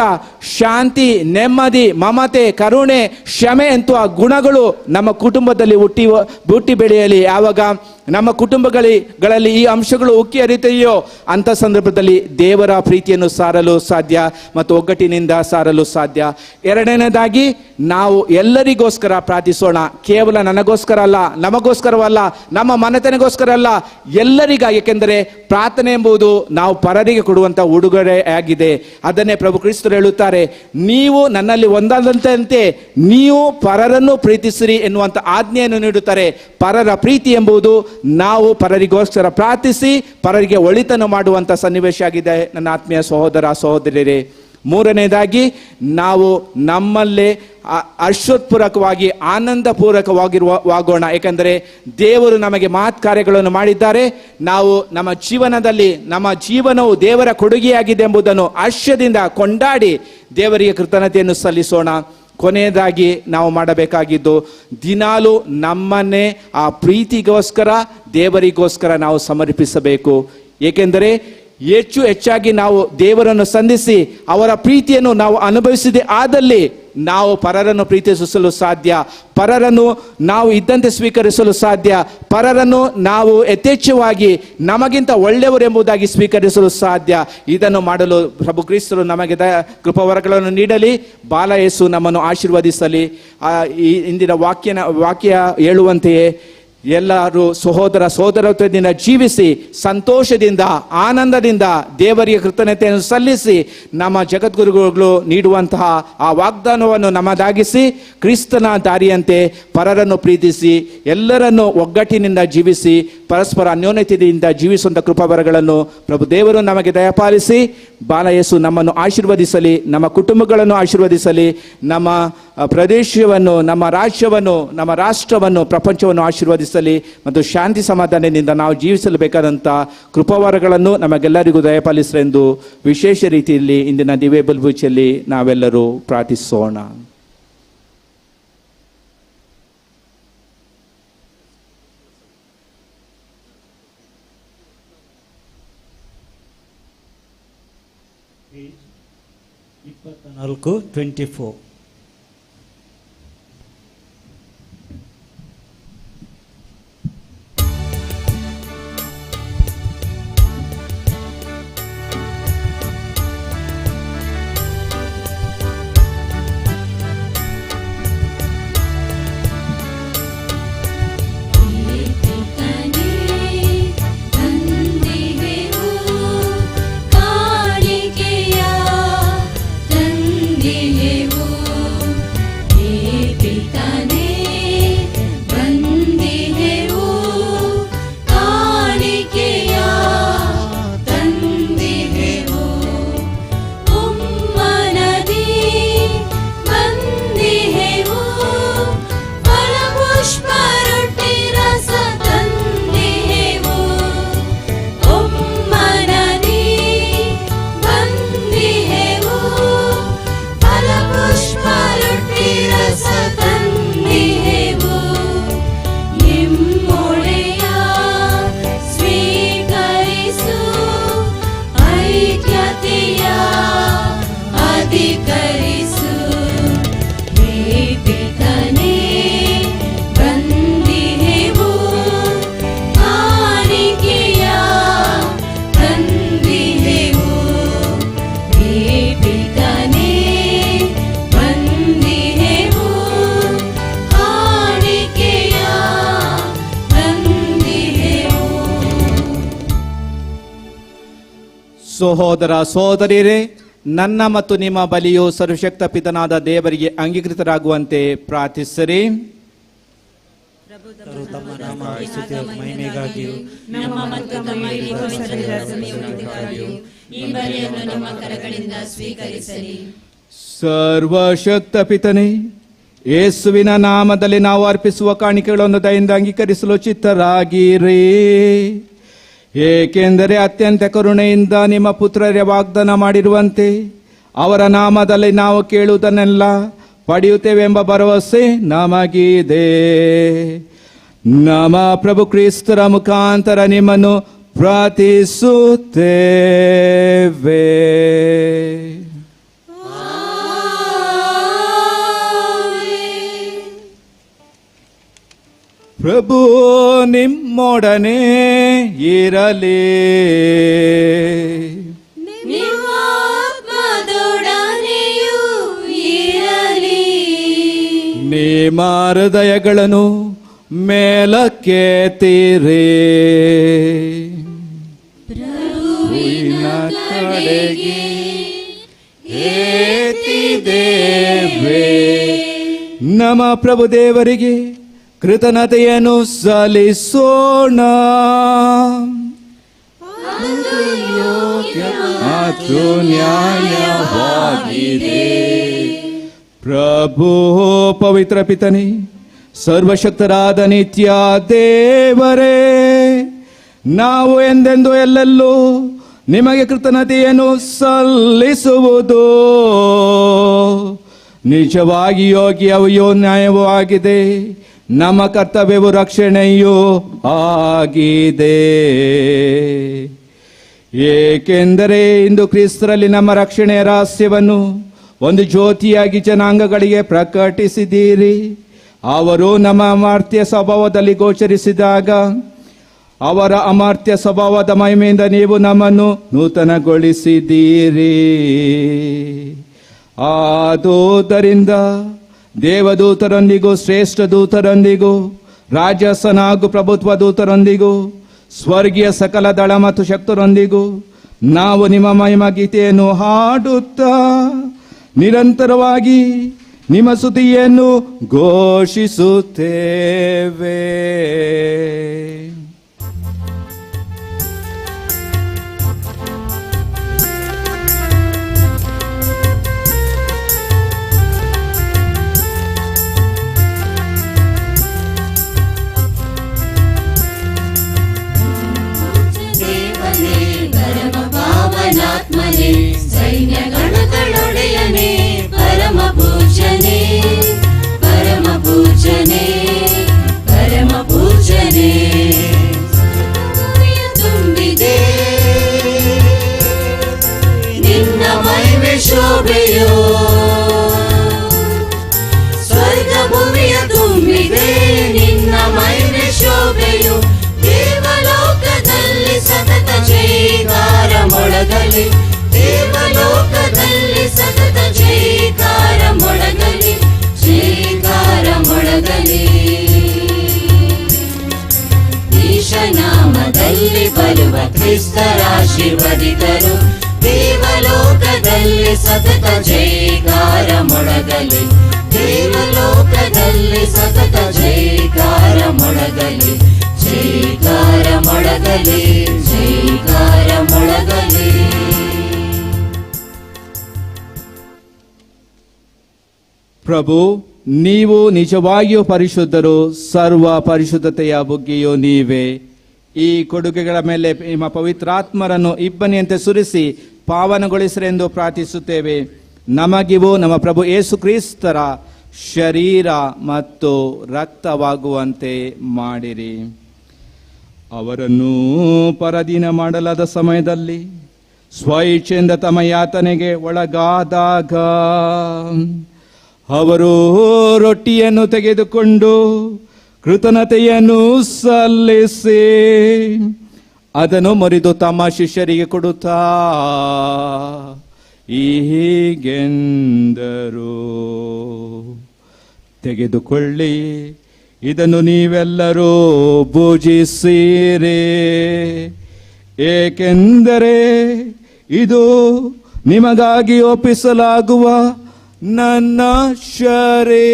ಶಾಂತಿ, ನೆಮ್ಮದಿ, ಮಮತೆ, ಕರುಣೆ, ಕ್ಷಮೆ ಎಂತ ಗುಣಗಳು ನಮ್ಮ ಕುಟುಂಬದಲ್ಲಿ ಹುಟ್ಟಿ ಬೆಳೆಯಲಿ. ಯಾವಾಗ ನಮ್ಮ ಕುಟುಂಬಗಳಲ್ಲಿ ಈ ಅಂಶಗಳು ಉಕ್ಕಿ ಹರಿತೆಯೋ ಅಂಥ ಸಂದರ್ಭದಲ್ಲಿ ದೇವರ ಪ್ರೀತಿಯನ್ನು ಸಾರಲು ಸಾಧ್ಯ ಮತ್ತು ಒಗ್ಗಟ್ಟಿನಿಂದ ಸಾರಲು ಸಾಧ್ಯ. ಎರಡನೇದಾಗಿ ನಾವು ಎಲ್ಲರಿಗೋಸ್ಕರ ಪ್ರಾರ್ಥಿಸೋಣ. ಕೇವಲ ನನಗೋಸ್ಕರ ಅಲ್ಲ, ನಮಗೋಸ್ಕರವಲ್ಲ, ನಮ್ಮ ಮನೆತನಗೋಸ್ಕರ ಅಲ್ಲ, ಎಲ್ಲರಿಗಾಗಿ. ಏಕೆಂದರೆ ಪ್ರಾರ್ಥನೆ ಎಂಬುದು ನಾವು ಪರರಿಗೆ ಕೊಡುವಂಥ ಉಡುಗೊರೆ ಆಗಿದೆ. ಅದನ್ನೇ ಪ್ರಭು ಕ್ರಿಸ್ತರು ಹೇಳುತ್ತಾರೆ, ನೀವು ನನ್ನಲ್ಲಿ ಒಂದಾದಂತೆ ನೀವು ಪರರನ್ನು ಪ್ರೀತಿಸಿರಿ ಎನ್ನುವಂಥ ಆಜ್ಞೆಯನ್ನು ನೀಡುತ್ತಾರೆ. ಪರರ ಪ್ರೀತಿ ಎಂಬುದು ನಾವು ಪರರಿಗೋಸ್ಕರ ಪ್ರಾರ್ಥಿಸಿ ಪರರಿಗೆ ಒಳಿತನ್ನು ಮಾಡುವಂಥ ಸನ್ನಿವೇಶ ಆಗಿದೆ ನನ್ನ ಆತ್ಮೀಯ ಸಹೋದರ ಸಹೋದರಿಯರೇ. ಮೂರನೇದಾಗಿ ನಾವು ನಮ್ಮಲ್ಲೇ ಹರ್ಷೋತ್ಪೂರ್ವಕವಾಗಿ ಆನಂದಪೂರ್ವಕವಾಗೋಣ. ಏಕೆಂದರೆ ದೇವರು ನಮಗೆ ಮಹತ್ ಕಾರ್ಯಗಳನ್ನು ಮಾಡಿದ್ದಾರೆ. ನಾವು ನಮ್ಮ ಜೀವನದಲ್ಲಿ ನಮ್ಮ ಜೀವನವು ದೇವರ ಕೊಡುಗೆಯಾಗಿದೆ ಎಂಬುದನ್ನು ಹರ್ಷದಿಂದ ಕೊಂಡಾಡಿ ದೇವರಿಗೆ ಕೃತಜ್ಞತೆಯನ್ನು ಸಲ್ಲಿಸೋಣ. ಕೊನೆಯದಾಗಿ ನಾವು ಮಾಡಬೇಕಾಗಿದ್ದು ದಿನಾಲು ನಮ್ಮನ್ನೇ ಆ ಪ್ರೀತಿಗೋಸ್ಕರ ದೇವರಿಗೋಸ್ಕರ ನಾವು ಸಮರ್ಪಿಸಬೇಕು. ಏಕೆಂದರೆ ಹೆಚ್ಚಾಗಿ ನಾವು ದೇವರನ್ನು ಸಂಧಿಸಿ ಅವರ ಪ್ರೀತಿಯನ್ನು ನಾವು ಅನುಭವಿಸಿದೆ ಆದಲ್ಲಿ ನಾವು ಪರರನ್ನು ಪ್ರೀತಿಸಲು ಸಾಧ್ಯ, ಪರರನ್ನು ನಾವು ಇದ್ದಂತೆ ಸ್ವೀಕರಿಸಲು ಸಾಧ್ಯ, ಪರರನ್ನು ನಾವು ಯಥೇಚ್ಛವಾಗಿ ನಮಗಿಂತ ಒಳ್ಳೆಯವರು ಎಂಬುದಾಗಿ ಸ್ವೀಕರಿಸಲು ಸಾಧ್ಯ. ಇದನ್ನು ಮಾಡಲು ಪ್ರಭು ಕ್ರಿಸ್ತರು ನಮಗೆ ಕೃಪಾವರಗಳನ್ನು ನೀಡಲಿ. ಬಾಲ ಯೇಸು ನಮ್ಮನ್ನು ಆಶೀರ್ವದಿಸಲಿ. ಈ ಇಂದಿನ ವಾಕ್ಯ ಹೇಳುವಂತೆಯೇ ಎಲ್ಲರೂ ಸೋದರತ್ವದಿಂದ ಜೀವಿಸಿ ಸಂತೋಷದಿಂದ ಆನಂದದಿಂದ ದೇವರಿಗೆ ಕೃತಜ್ಞತೆಯನ್ನು ಸಲ್ಲಿಸಿ ನಮ್ಮ ಜಗದ್ಗುರುಗಳು ನೀಡುವಂತಹ ಆ ವಾಗ್ದಾನವನ್ನು ನಮ್ಮದಾಗಿಸಿ ಕ್ರಿಸ್ತನ ದಾರಿಯಂತೆ ಪರರನ್ನು ಪ್ರೀತಿಸಿ ಎಲ್ಲರನ್ನು ಒಗ್ಗಟ್ಟಿನಿಂದ ಜೀವಿಸಿ ಪರಸ್ಪರ ಅನ್ಯೋನ್ಯತೆಯಿಂದ ಜೀವಿಸುವಂಥ ಕೃಪಾವರಗಳನ್ನು ಪ್ರಭು ದೇವರು ನಮಗೆ ದಯಪಾಲಿಸಿ ಬಾಲಯೇಸು ನಮ್ಮನ್ನು ಆಶೀರ್ವದಿಸಲಿ, ನಮ್ಮ ಕುಟುಂಬಗಳನ್ನು ಆಶೀರ್ವದಿಸಲಿ, ನಮ್ಮ ಪ್ರದೇಶವನ್ನು, ನಮ್ಮ ರಾಜ್ಯವನ್ನು, ನಮ್ಮ ರಾಷ್ಟ್ರವನ್ನು, ಪ್ರಪಂಚವನ್ನು ಆಶೀರ್ವದಿಸಲಿ ಮತ್ತು ಶಾಂತಿ ಸಮಾಧಾನದಿಂದ ನಾವು ಜೀವಿಸಲು ಬೇಕಾದಂಥ ಕೃಪಾವರಗಳನ್ನು ನಮಗೆಲ್ಲರಿಗೂ ದಯಪಾಲಿಸಲೆಂದು ವಿಶೇಷ ರೀತಿಯಲ್ಲಿ ಇಂದಿನ ದಿವ್ಯ ಬಲ್ಬೂಚಿಯಲ್ಲಿ ನಾವೆಲ್ಲರೂ ಪ್ರಾರ್ಥಿಸೋಣ. ಪೇಜ್ 24-24. ಸಹೋದರ ಸಹೋದರಿಯರೇ, ನನ್ನ ಮತ್ತು ನಿಮ್ಮ ಬಲಿಯು ಸರ್ವಶಕ್ತ ಪಿತನಾದ ದೇವರಿಗೆ ಅಂಗೀಕೃತರಾಗುವಂತೆ ಪ್ರಾರ್ಥಿಸಿರಿ. ತಮ್ಮ ನಾಮ ಸ್ತುತಿಯ ಮಹಿಮೆಗಾಗಿಯೂ ನಮ್ಮ ಮತ್ತು ನಮ್ಮ ಇಡೀ ಪವಿತ್ರ ಸಮಿತಿಗಾಗಿಯೂ ಈ ಬಲಿಯನ್ನು ನಮ್ಮ ಕರಗಳಿಂದ ಸ್ವೀಕರಿಸಲಿ. ಸರ್ವಶಕ್ತ ಪಿತನೇ, ಯೇಸುವಿನ ನಾಮದಲ್ಲಿ ನಾವು ಅರ್ಪಿಸುವ ಕಾಣಿಕೆಗಳನ್ನು ದಯಿಂದ ಅಂಗೀಕರಿಸಲು ಚಿತ್ತರಾಗಿರಿ. ಏಕೆಂದರೆ ಅತ್ಯಂತ ಕರುಣೆಯಿಂದ ನಿಮ್ಮ ಪುತ್ರರೇ ವಾಗ್ದಾನ ಮಾಡಿರುವಂತೆ ಅವರ ನಾಮದಲ್ಲಿ ನಾವು ಕೇಳುವುದನ್ನೆಲ್ಲ ಪಡೆಯುತ್ತೇವೆಂಬ ಭರವಸೆ ನಮಗಿದೆ. ನಮ್ಮ ಪ್ರಭು ಕ್ರಿಸ್ತರ ಮುಖಾಂತರ ನಿಮ್ಮನ್ನು ಪ್ರಾರ್ಥಿಸುತ್ತೇವೆ. ಪ್ರಭು ನಿಮ್ಮೊಡನೆ ಇರಲಿ. ನಿಮ್ಮ ಆತ್ಮದೊಡನೆಯೂ ಇರಲಿ. ನಿಮ್ಮ ಹೃದಯಗಳನ್ನು ಮೇಲಕ್ಕೆತ್ತಿರಿ. ಪ್ರಭುವಿನ ಕಡೆಗೆ ಏತಿದ್ದೇವೆ. ನಮ್ಮ ಪ್ರಭು ದೇವರಿಗೆ ಕೃತಜ್ಞತೆಯನ್ನು ಸಲ್ಲಿಸೋಣ. ಅದು ನ್ಯಾಯವಾಗಿದೆ. ಪ್ರಭು ಪವಿತ್ರ ಪಿತನೇ, ಸರ್ವಶಕ್ತರಾದ ನಿತ್ಯ ದೇವರೇ, ನಾವು ಎಂದೆಂದು ಎಲ್ಲೆಲ್ಲೂ ನಿಮಗೆ ಕೃತಜ್ಞತೆಯನ್ನು ಸಲ್ಲಿಸುವುದು ನಿಜವಾಗಿ ಯೋಗ್ಯವೂ ನ್ಯಾಯವೂ ಆಗಿದೆ. ನಮ್ಮ ಕರ್ತವ್ಯವು ರಕ್ಷಣೆಯೂ ಆಗಿದೆ. ಏಕೆಂದರೆ ಇಂದು ಕ್ರಿಸ್ತರಲ್ಲಿ ನಮ್ಮ ರಕ್ಷಣೆಯ ರಹಸ್ಯವನ್ನು ಒಂದು ಜ್ಯೋತಿಯಾಗಿ ಜನಾಂಗಗಳಿಗೆ ಪ್ರಕಟಿಸಿದ್ದೀರಿ. ಅವರು ನಮ್ಮ ಅಮಾರ್ತ್ಯ ಸ್ವಭಾವದಲ್ಲಿ ಗೋಚರಿಸಿದಾಗ ಅವರ ಅಮಾರ್ತ್ಯ ಸ್ವಭಾವದ ಮಹಿಮೆಯಿಂದ ನೀವು ನಮ್ಮನ್ನು ನೂತನಗೊಳಿಸಿದ್ದೀರಿ. ಆದುದರಿಂದ ದೇವದೂತರೊಂದಿಗೂ ಶ್ರೇಷ್ಠ ದೂತರೊಂದಿಗೂ ರಾಜಸನ ಹಾಗೂ ಪ್ರಭುತ್ವ ದೂತರೊಂದಿಗೂ ಸ್ವರ್ಗೀಯ ಸಕಲ ದಳ ಮತ್ತು ಶಕ್ತರೊಂದಿಗೂ ನಾವು ನಿಮ್ಮ ಮಹಿಮಾ ಗೀತೆಯನ್ನು ಹಾಡುತ್ತಾ ನಿರಂತರವಾಗಿ ನಿಮ್ಮ ಸ್ತುತಿಯನ್ನು ಘೋಷಿಸುತ್ತೇವೆ. ಆತ್ಮನೇ ಸೈನ್ಯಗಣಗಳೊಡೆಯನೇ ಪರಮ ಪೂಜ್ಯನೇ ಪರಮ ಪೂಜ್ಯನೇ ಪರಮ ಪೂಜ್ಯನೇ ತುಂಬಿದೆ ನಿನ್ನ ಮಹಿಮೆ ಶೋಭೆಯೋ ಸ್ವರ್ಗ ಭೂಮಿಯ ತುಂಬಿದೆ ನಿನ್ನ ಮಹಿಮೆ ಶೋಭೆಯು ದೇವಲೋಕದಲ್ಲಿ ಸತತ ಜೈಕಾರ ಮೊಳಗಲಿ ದೇವಲೋಕದಲ್ಲಿ ಸತತ ಜೈಕಾರ ಮೊಳಗಲಿ ಜೈಕಾರ ಮೊಳಗಲಿ ಈಶನಾಮದಲ್ಲಿ ಬರುವ ಕ್ರಿಸ್ತರಾಶೀರ್ವದಿತರು ದೇವಲೋಕದಲ್ಲಿ ಸತತ ಜೈಕಾರ ಮೊಳಗಲಿ ದೇವಲೋಕದಲ್ಲಿ ಸತತ ಜೈಕಾರ ಮೊಳಗಲಿ ಜೈಕಾರ ಮೊಳಗಲಿ ಜೈಕಾರ ಮೊಳಗಲಿ. ಪ್ರಭು, ನೀವು ನಿಜವಾಗಿಯೂ ಪರಿಶುದ್ಧರು, ಸರ್ವ ಪರಿಶುದ್ಧತೆಯ ಬುಗ್ಗೆಯೂ ನೀವೇ. ಈ ಕೊಡುಗೆಗಳ ಮೇಲೆ ನಿಮ್ಮ ಪವಿತ್ರಾತ್ಮರನ್ನು ಇಬ್ಬನಿಯಂತೆ ಸುರಿಸಿ ಪಾವನಗೊಳಿಸರೆಂದು ಪ್ರಾರ್ಥಿಸುತ್ತೇವೆ. ನಮಗಿವು ನಮ್ಮ ಪ್ರಭು ಯೇಸು ಕ್ರಿಸ್ತರ ಶರೀರ ಮತ್ತು ರಕ್ತವಾಗುವಂತೆ ಮಾಡಿರಿ. ಅವರನ್ನು ಪರದೀನ ಮಾಡಲಾದ ಸಮಯದಲ್ಲಿ ಸ್ವಇಚ್ಛೆಯಿಂದ ತಮ್ಮ ಯಾತನೆಗೆ ಒಳಗಾದಾಗ ಅವರು ರೊಟ್ಟಿಯನ್ನು ತೆಗೆದುಕೊಂಡು ಕೃತಜ್ಞತೆಯನ್ನು ಸಲ್ಲಿಸಿ ಅದನ್ನು ಮುರಿದು ತಮ್ಮ ಶಿಷ್ಯರಿಗೆ ಕೊಡುತ್ತಾ ಹೀಗೆಂದರು, ತೆಗೆದುಕೊಳ್ಳಿ, ಇದನ್ನು ನೀವೆಲ್ಲರೂ ಭುಜಿಸಿರಿ, ಏಕೆಂದರೆ ಇದು ನಿಮಗಾಗಿ ಒಪ್ಪಿಸಲಾಗುವ ನನ್ನ ಶರೀರ.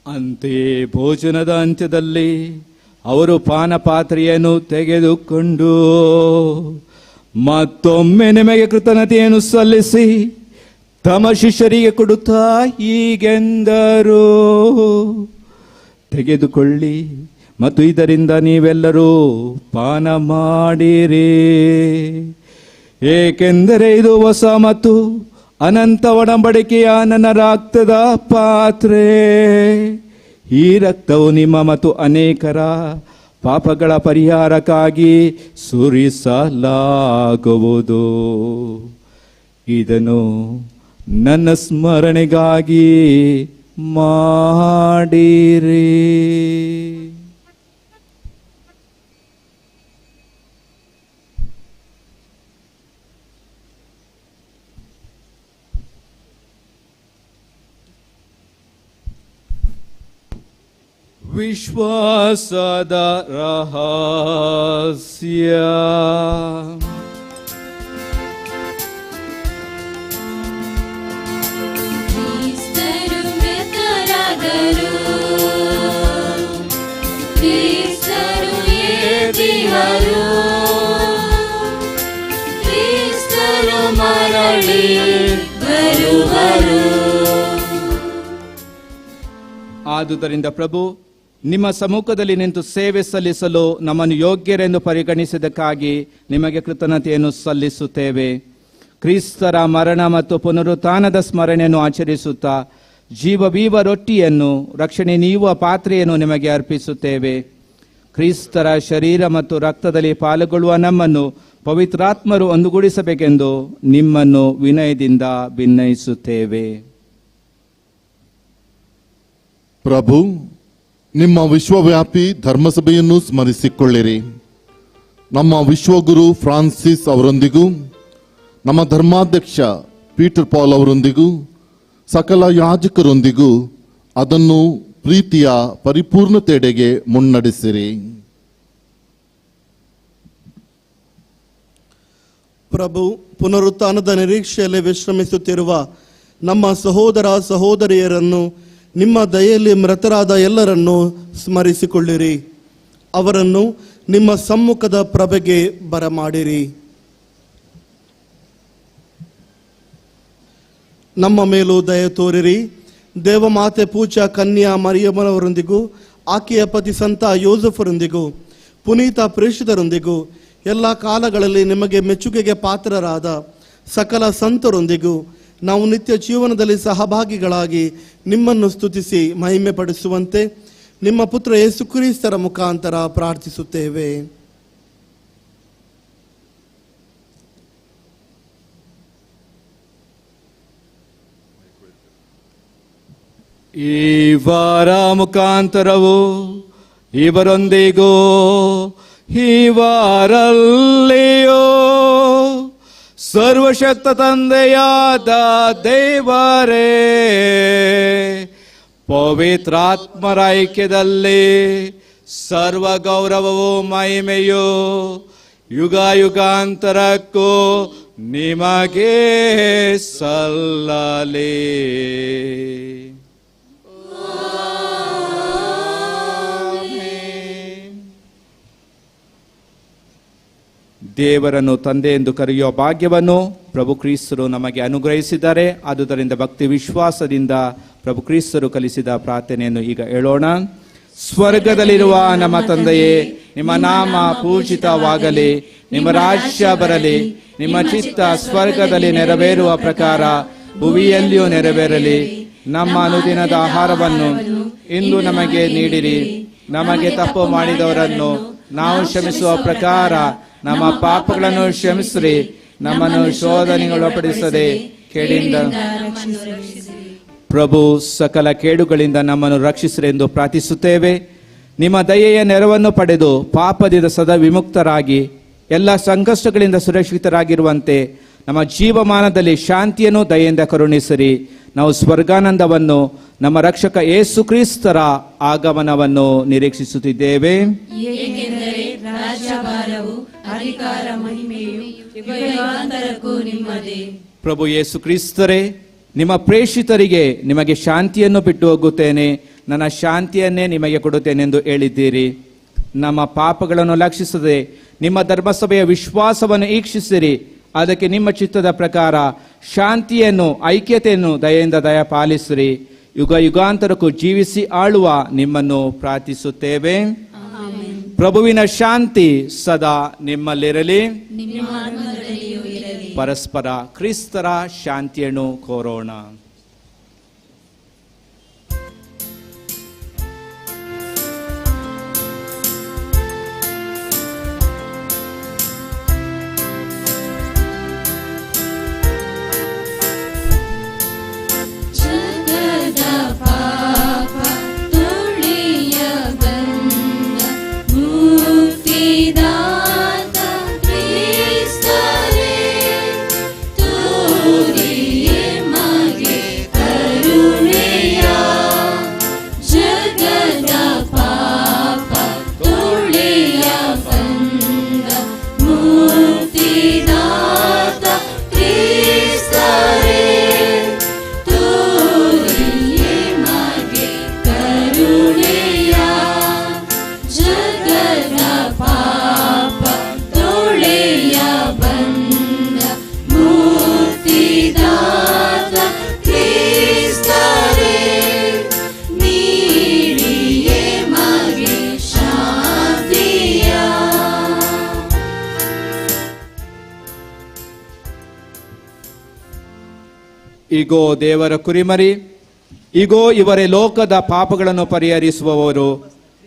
ಅಂತೆಯೇ ಭೋಜನದ ಅಂತ್ಯದಲ್ಲಿ ಅವರು ಪಾನಪಾತ್ರೆಯನ್ನು ತೆಗೆದುಕೊಂಡು ಮತ್ತೊಮ್ಮೆ ನಿಮಗೆ ಕೃತಜ್ಞತೆಯನ್ನು ಸಲ್ಲಿಸಿ ತಮ್ಮ ಶಿಷ್ಯರಿಗೆ ಕೊಡುತ್ತಾ ಹೀಗೆಂದರು, ತೆಗೆದುಕೊಳ್ಳಿ ಮತ್ತು ಇದರಿಂದ ನೀವೆಲ್ಲರೂ ಪಾನ ಮಾಡಿರಿ, ಏಕೆಂದರೆ ಇದು ಹೊಸ ಮತ್ತು ಅನಂತ ಒಡಂಬಡಿಕೆಯ ನನ್ನ ರಕ್ತದ ಪಾತ್ರೆ. ಈ ರಕ್ತವು ನಿಮ್ಮ ಮತ್ತು ಅನೇಕರ ಪಾಪಗಳ ಪರಿಹಾರಕ್ಕಾಗಿ ಸುರಿಸಲಾಗುವುದು. ಇದನ್ನು ನನ್ನ ಸ್ಮರಣೆಗಾಗಿ ಮಾಡಿರಿ. ವಿಶ್ವಾಸದ ರಹಸ್ಯ. ಕ್ರಿಸ್ತರು ಮೃತರಾದರು, ಕ್ರಿಸ್ತರು ಎದ್ದಿಹರು, ಕ್ರಿಸ್ತರು ಮರಳಿ ಬರುವರು. ಆದುದರಿಂದ ಪ್ರಭು, ನಿಮ್ಮ ಸಮ್ಮುಖದಲ್ಲಿ ನಿಂತು ಸೇವೆ ಸಲ್ಲಿಸಲು ನಮ್ಮನ್ನು ಯೋಗ್ಯರೆಂದು ಪರಿಗಣಿಸಿದ್ದಕ್ಕಾಗಿ ನಿಮಗೆ ಕೃತಜ್ಞತೆಯನ್ನು ಸಲ್ಲಿಸುತ್ತೇವೆ. ಕ್ರಿಸ್ತರ ಮರಣ ಮತ್ತು ಪುನರುತ್ಥಾನದ ಸ್ಮರಣೆಯನ್ನು ಆಚರಿಸುತ್ತಾ ಜೀವವೀವ ರೊಟ್ಟಿಯನ್ನು, ರಕ್ಷಣೆ ನೀಡುವ ಪಾತ್ರೆಯನ್ನು ನಿಮಗೆ ಅರ್ಪಿಸುತ್ತೇವೆ. ಕ್ರಿಸ್ತರ ಶರೀರ ಮತ್ತು ರಕ್ತದಲ್ಲಿ ಪಾಲ್ಗೊಳ್ಳುವ ನಮ್ಮನ್ನು ಪವಿತ್ರಾತ್ಮರು ಒಂದುಗೂಡಿಸಬೇಕೆಂದು ನಿಮ್ಮನ್ನು ವಿನಯದಿಂದ ಭಿನ್ನಯಿಸುತ್ತೇವೆ. ಪ್ರಭು, ನಿಮ್ಮ ವಿಶ್ವವ್ಯಾಪಿ ಧರ್ಮಸಭೆಯನ್ನು ಸ್ಮರಿಸಿಕೊಳ್ಳಿರಿ. ನಮ್ಮ ವಿಶ್ವಗುರು ಫ್ರಾನ್ಸಿಸ್ ಅವರೊಂದಿಗೂ, ನಮ್ಮ ಧರ್ಮಾಧ್ಯಕ್ಷ ಪೀಟರ್ ಪಾಲ್ ಅವರೊಂದಿಗೂ, ಸಕಲ ಯಾಜಕರೊಂದಿಗೂ ಅದನ್ನು ಪ್ರೀತಿಯ ಪರಿಪೂರ್ಣತೆಡೆಗೆ ಮುನ್ನಡೆಸಿರಿ. ಪ್ರಭು, ಪುನರುತ್ಥಾನದ ನಿರೀಕ್ಷೆಯಲ್ಲಿ ವಿಶ್ರಮಿಸುತ್ತಿರುವ ನಮ್ಮ ಸಹೋದರ ಸಹೋದರಿಯರನ್ನು, ನಿಮ್ಮ ದಯೆಯಲ್ಲಿ ಮೃತರಾದ ಎಲ್ಲರನ್ನೂ ಸ್ಮರಿಸಿಕೊಳ್ಳಿರಿ. ಅವರನ್ನು ನಿಮ್ಮ ಸಮ್ಮುಖದ ಪ್ರಭೆಗೆ ಬರಮಾಡಿರಿ. ನಮ್ಮ ಮೇಲೂ ದಯೆ ತೋರಿರಿ. ದೇವಮಾತೆ ಪೂಜ್ಯ ಕನ್ಯಾ ಮರಿಯಮ್ಮನವರೊಂದಿಗೂ, ಆಕೆಯ ಪತಿ ಸಂತ ಯೋಸಫರೊಂದಿಗೂ, ಪುನೀತ ಪ್ರೇಷಿತರೊಂದಿಗೂ, ಎಲ್ಲ ಕಾಲಗಳಲ್ಲಿ ನಿಮಗೆ ಮೆಚ್ಚುಗೆಗೆ ಪಾತ್ರರಾದ ಸಕಲ ಸಂತರೊಂದಿಗೂ ನಾವು ನಿತ್ಯ ಜೀವನದಲ್ಲಿ ಸಹಭಾಗಿಗಳಾಗಿ ನಿಮ್ಮನ್ನು ಸ್ತುತಿಸಿ ಮಹಿಮೆ ಪಡಿಸುವಂತೆ ನಿಮ್ಮ ಪುತ್ರ ಯೇಸು ಕ್ರಿಸ್ತರ ಮುಖಾಂತರ ಪ್ರಾರ್ಥಿಸುತ್ತೇವೆ. ಈ ವಾರ ಮುಖಾಂತರವು ಇವರೊಂದಿಗೂ ಈ ವಾರಲ್ಲಿಯೋ ಸರ್ವಶಕ್ತ ತಂದೆಯಾದ ದೇವರೇ, ಪವಿತ್ರಾತ್ಮರ ಐಕ್ಯದಲ್ಲಿ ಸರ್ವ ಗೌರವವು ಮಹಿಮೆಯು ಯುಗ ಯುಗಾಂತರಕ್ಕೂ ನಿಮಗೆ ಸಲ್ಲಲಿ. ದೇವರನ್ನು ತಂದೆ ಎಂದು ಕರೆಯುವ ಭಾಗ್ಯವನ್ನು ಪ್ರಭು ಕ್ರಿಸ್ತರು ನಮಗೆ ಅನುಗ್ರಹಿಸಿದ್ದಾರೆ. ಆದುದರಿಂದ ಭಕ್ತಿ ವಿಶ್ವಾಸದಿಂದ ಪ್ರಭು ಕ್ರಿಸ್ತರು ಕಲಿಸಿದ ಪ್ರಾರ್ಥನೆಯನ್ನು ಈಗ ಹೇಳೋಣ. ಸ್ವರ್ಗದಲ್ಲಿರುವ ನಮ್ಮ ತಂದೆಯೇ, ನಿಮ್ಮ ನಾಮ ಪೂಜಿತವಾಗಲಿ, ನಿಮ್ಮ ರಾಜ್ಯ ಬರಲಿ, ನಿಮ್ಮ ಚಿತ್ತ ಸ್ವರ್ಗದಲ್ಲಿ ನೆರವೇರುವ ಪ್ರಕಾರ ಭುವಿಯಲ್ಲಿಯೂ ನೆರವೇರಲಿ. ನಮ್ಮ ಅನುದಿನದ ಆಹಾರವನ್ನು ಇಂದು ನಮಗೆ ನೀಡಿರಿ. ನಮಗೆ ತಪ್ಪು ಮಾಡಿದವರನ್ನು ನಾವು ಕ್ಷಮಿಸುವ ಪ್ರಕಾರ ನಮ್ಮ ಪಾಪಗಳನ್ನು ಕ್ಷಮಿಸಿರಿ. ನಮ್ಮನ್ನು ಶೋಧನೆಗೊಳಪಡಿಸದೆ ಕೇಡಿಂದ ಪ್ರಭು ಸಕಲ ಕೇಡುಗಳಿಂದ ನಮ್ಮನ್ನು ರಕ್ಷಿಸಿರೆಂದು ಪ್ರಾರ್ಥಿಸುತ್ತೇವೆ. ನಿಮ್ಮ ದಯೆಯ ನೆರವನ್ನು ಪಡೆದು ಪಾಪದಿಂದ ಸದಾ ವಿಮುಕ್ತರಾಗಿ ಎಲ್ಲ ಸಂಕಷ್ಟಗಳಿಂದ ಸುರಕ್ಷಿತರಾಗಿರುವಂತೆ ನಮ್ಮ ಜೀವಮಾನದಲ್ಲಿ ಶಾಂತಿಯನ್ನು ದಯೆಯಿಂದ ಕರುಣಿಸಿರಿ. ನಾವು ಸ್ವರ್ಗಾನಂದವನ್ನು, ನಮ್ಮ ರಕ್ಷಕ ಯೇಸು ಕ್ರಿಸ್ತರ ಆಗಮನವನ್ನು ನಿರೀಕ್ಷಿಸುತ್ತಿದ್ದೇವೆ. ಏಕೆಂದರೆ ರಾಜ್ಯಭಾರವು, ಅಧಿಕಾರ, ಮಹಿಮೆಯು ಯುಗಾಂತರಕ್ಕೂ ನಿಮ್ಮದೇ. ಪ್ರಭು ಯೇಸು ಕ್ರಿಸ್ತರೇ, ನಿಮ್ಮ ಪ್ರೇಷಿತರಿಗೆ ನಿಮಗೆ ಶಾಂತಿಯನ್ನು ಬಿಟ್ಟು ಹೋಗುತ್ತೇನೆ, ನನ್ನ ಶಾಂತಿಯನ್ನೇ ನಿಮಗೆ ಕೊಡುತ್ತೇನೆಂದು ಹೇಳಿದ್ದೀರಿ. ನಮ್ಮ ಪಾಪಗಳನ್ನು ಲಕ್ಷಿಸದೆ ನಿಮ್ಮ ಧರ್ಮಸಭೆಯ ವಿಶ್ವಾಸವನ್ನು ಈಕ್ಷಿಸಿರಿ. ಅದಕ್ಕೆ ನಿಮ್ಮ ಚಿತ್ತದ ಪ್ರಕಾರ ಶಾಂತಿಯನ್ನು, ಐಕ್ಯತೆಯನ್ನು ದಯೆಯಿಂದ ದಯಪಾಲಿಸಿರಿ. ಯುಗ ಯುಗಾಂತರಕ್ಕೂ ಜೀವಿಸಿ ಆಳುವ ನಿಮ್ಮನ್ನು ಪ್ರಾರ್ಥಿಸುತ್ತೇವೆ. ಪ್ರಭುವಿನ ಶಾಂತಿ ಸದಾ ನಿಮ್ಮಲ್ಲಿರಲಿ. ಪರಸ್ಪರ ಕ್ರಿಸ್ತರ ಶಾಂತಿಯನ್ನು ಕೋರೋಣ. ಿದಾತ ಕ್ರಿಸ್ತರೇ, ತೋರಿಯೇ ಮಗೆ ಇಗೋ ದೇವರ ಕುರಿಮರಿ, ಇಗೋ ಇವರೇ ಲೋಕದ ಪಾಪಗಳನ್ನು ಪರಿಹರಿಸುವವರು.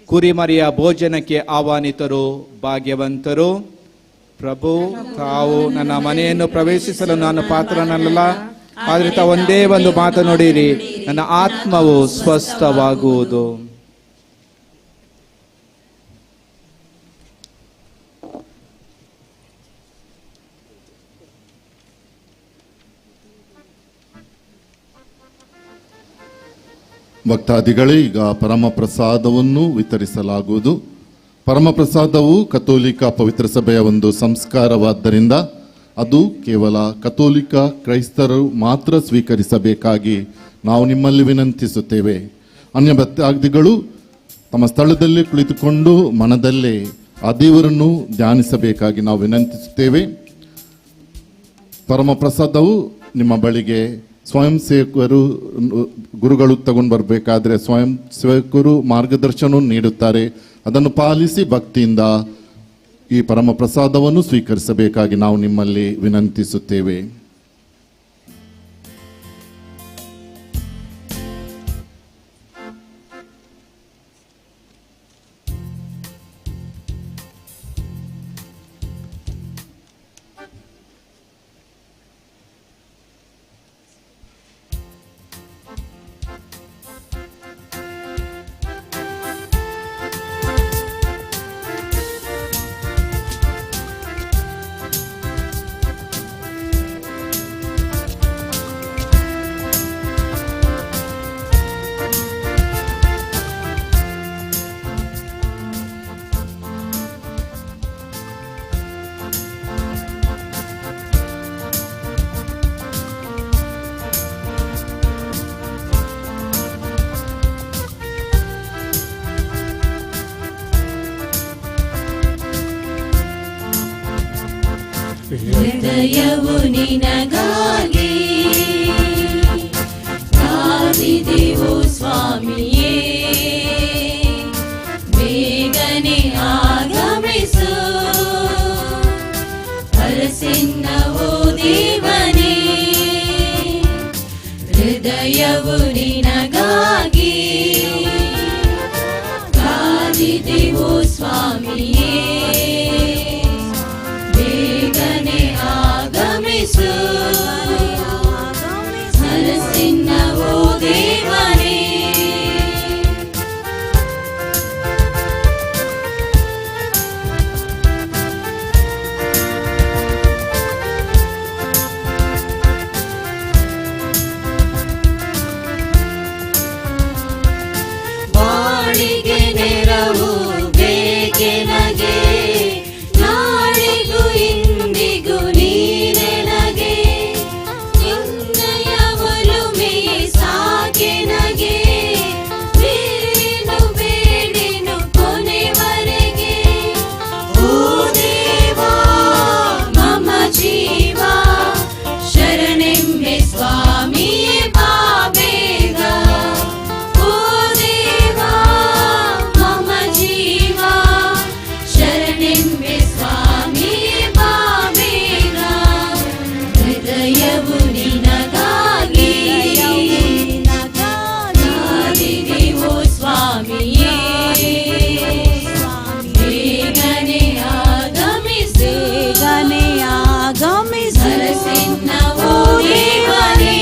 ಕುರಿಮರಿಯ ಭೋಜನಕ್ಕೆ ಆಹ್ವಾನಿತರು ಭಾಗ್ಯವಂತರು. ಪ್ರಭು, ತಾವು ನನ್ನ ಮನೆಯನ್ನು ಪ್ರವೇಶಿಸಲು ನಾನು ಪಾತ್ರನಲ್ಲ, ಆದರೆ ಒಂದೇ ಒಂದು ಮಾತು ನುಡಿಯಿರಿ, ನನ್ನ ಆತ್ಮವು ಸ್ವಸ್ಥವಾಗುವುದು. ಭಕ್ತಾದಿಗಳೇ, ಈಗ ಪರಮಪ್ರಸಾದವನ್ನು ವಿತರಿಸಲಾಗುವುದು. ಪರಮಪ್ರಸಾದವು ಕಥೋಲಿಕ ಪವಿತ್ರ ಸಭೆಯ ಒಂದು ಸಂಸ್ಕಾರವಾದ್ದರಿಂದ ಅದು ಕೇವಲ ಕಥೋಲಿಕ ಕ್ರೈಸ್ತರು ಮಾತ್ರ ಸ್ವೀಕರಿಸಬೇಕಾಗಿ ನಾವು ನಿಮ್ಮಲ್ಲಿ ವಿನಂತಿಸುತ್ತೇವೆ. ಅನ್ಯ ಭಕ್ತಾದಿಗಳು ತಮ್ಮ ಸ್ಥಳದಲ್ಲಿ ಕುಳಿತುಕೊಂಡು ಮನದಲ್ಲೇ ಆ ದೇವರನ್ನು ಧ್ಯಾನಿಸಬೇಕಾಗಿ ನಾವು ವಿನಂತಿಸುತ್ತೇವೆ. ಪರಮಪ್ರಸಾದವು ನಿಮ್ಮ ಬಳಿಗೆ ಸ್ವಯಂ ಸೇವಕರು, ಗುರುಗಳು ತಗೊಂಡು ಬರಬೇಕಾದ್ರೆ ಸ್ವಯಂ ಸೇವಕರು ಮಾರ್ಗದರ್ಶನ ನೀಡುತ್ತಾರೆ. ಅದನ್ನು ಪಾಲಿಸಿ ಭಕ್ತಿಯಿಂದ ಈ ಪರಮಪ್ರಸಾದವನ್ನು ಸ್ವೀಕರಿಸಬೇಕಾಗಿ ನಾವು ನಿಮ್ಮಲ್ಲಿ ವಿನಂತಿಸುತ್ತೇವೆ. ಹೃದಯವು ನಿನಗಾಗಿ ಕಾದಿದೆವು ಸ್ವಾಮಿಯೇ, ಬೇಗನೆ ಆಗಮಿಸು ಹರಸಿನ್ನವೋ ದೇವನೇ. ಹೃದಯವು ನಿನಗಾಗಿ ಕಾದಿದೆವು ಸ್ವಾಮಿಯೇ, ಬೇಗನೆ ಆಗಮಿಸು ಹರಸಿನ್ನವೋ ದೇವನೇ. ಬಾಳಿಗೆ ನೆರವು ಬೇಕೆ ನಗೆ, ನಾಳಿಗೂ ಇಂದಿಗೂ ನೀನೆನಗೆ. ನಿನ್ನಯ ಒಲುಮೆಯೇ ಸಾಕೆ ನಗೆ, ಬೇರೇನು ಬೇಡೇನು ಕೊನೆವರೆಗೆ. ಓ ದೇವಾ ಮಮ ಜೀವ, ಶರಣೆಂಬೆ ಸ್ವಾಮಿಯೇ ಬಾ ಬೇಗ. ಓ ದೇವಾ ಮಮ ಜೀವ, ಶರಣೆಂಬೆ ಸ್ವಾಮಿಯೇ ಬಾ ಬೇಗ. ಹೃದಯವು ನಿನಗಾಗಿ ಕಾದಿದೆವು ಸ್ವಾಮಿಯೇ, ಬೇಗನೆ ಆಗಮಿಸು ಹರಸಿನ್ನವೋ ದೇವನೇ.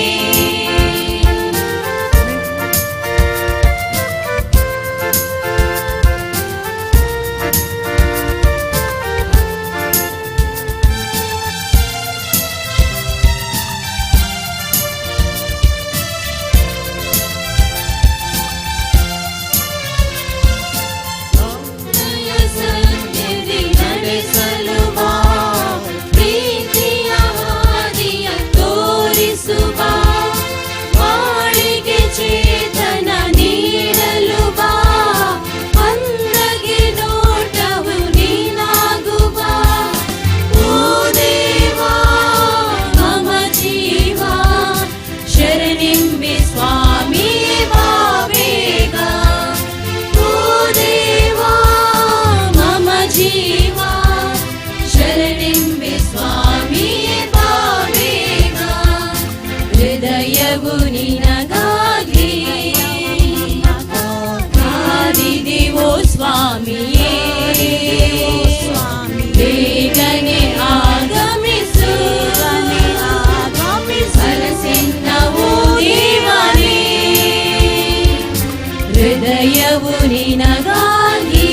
ಜಯವು ನಿನಗಾಗಿ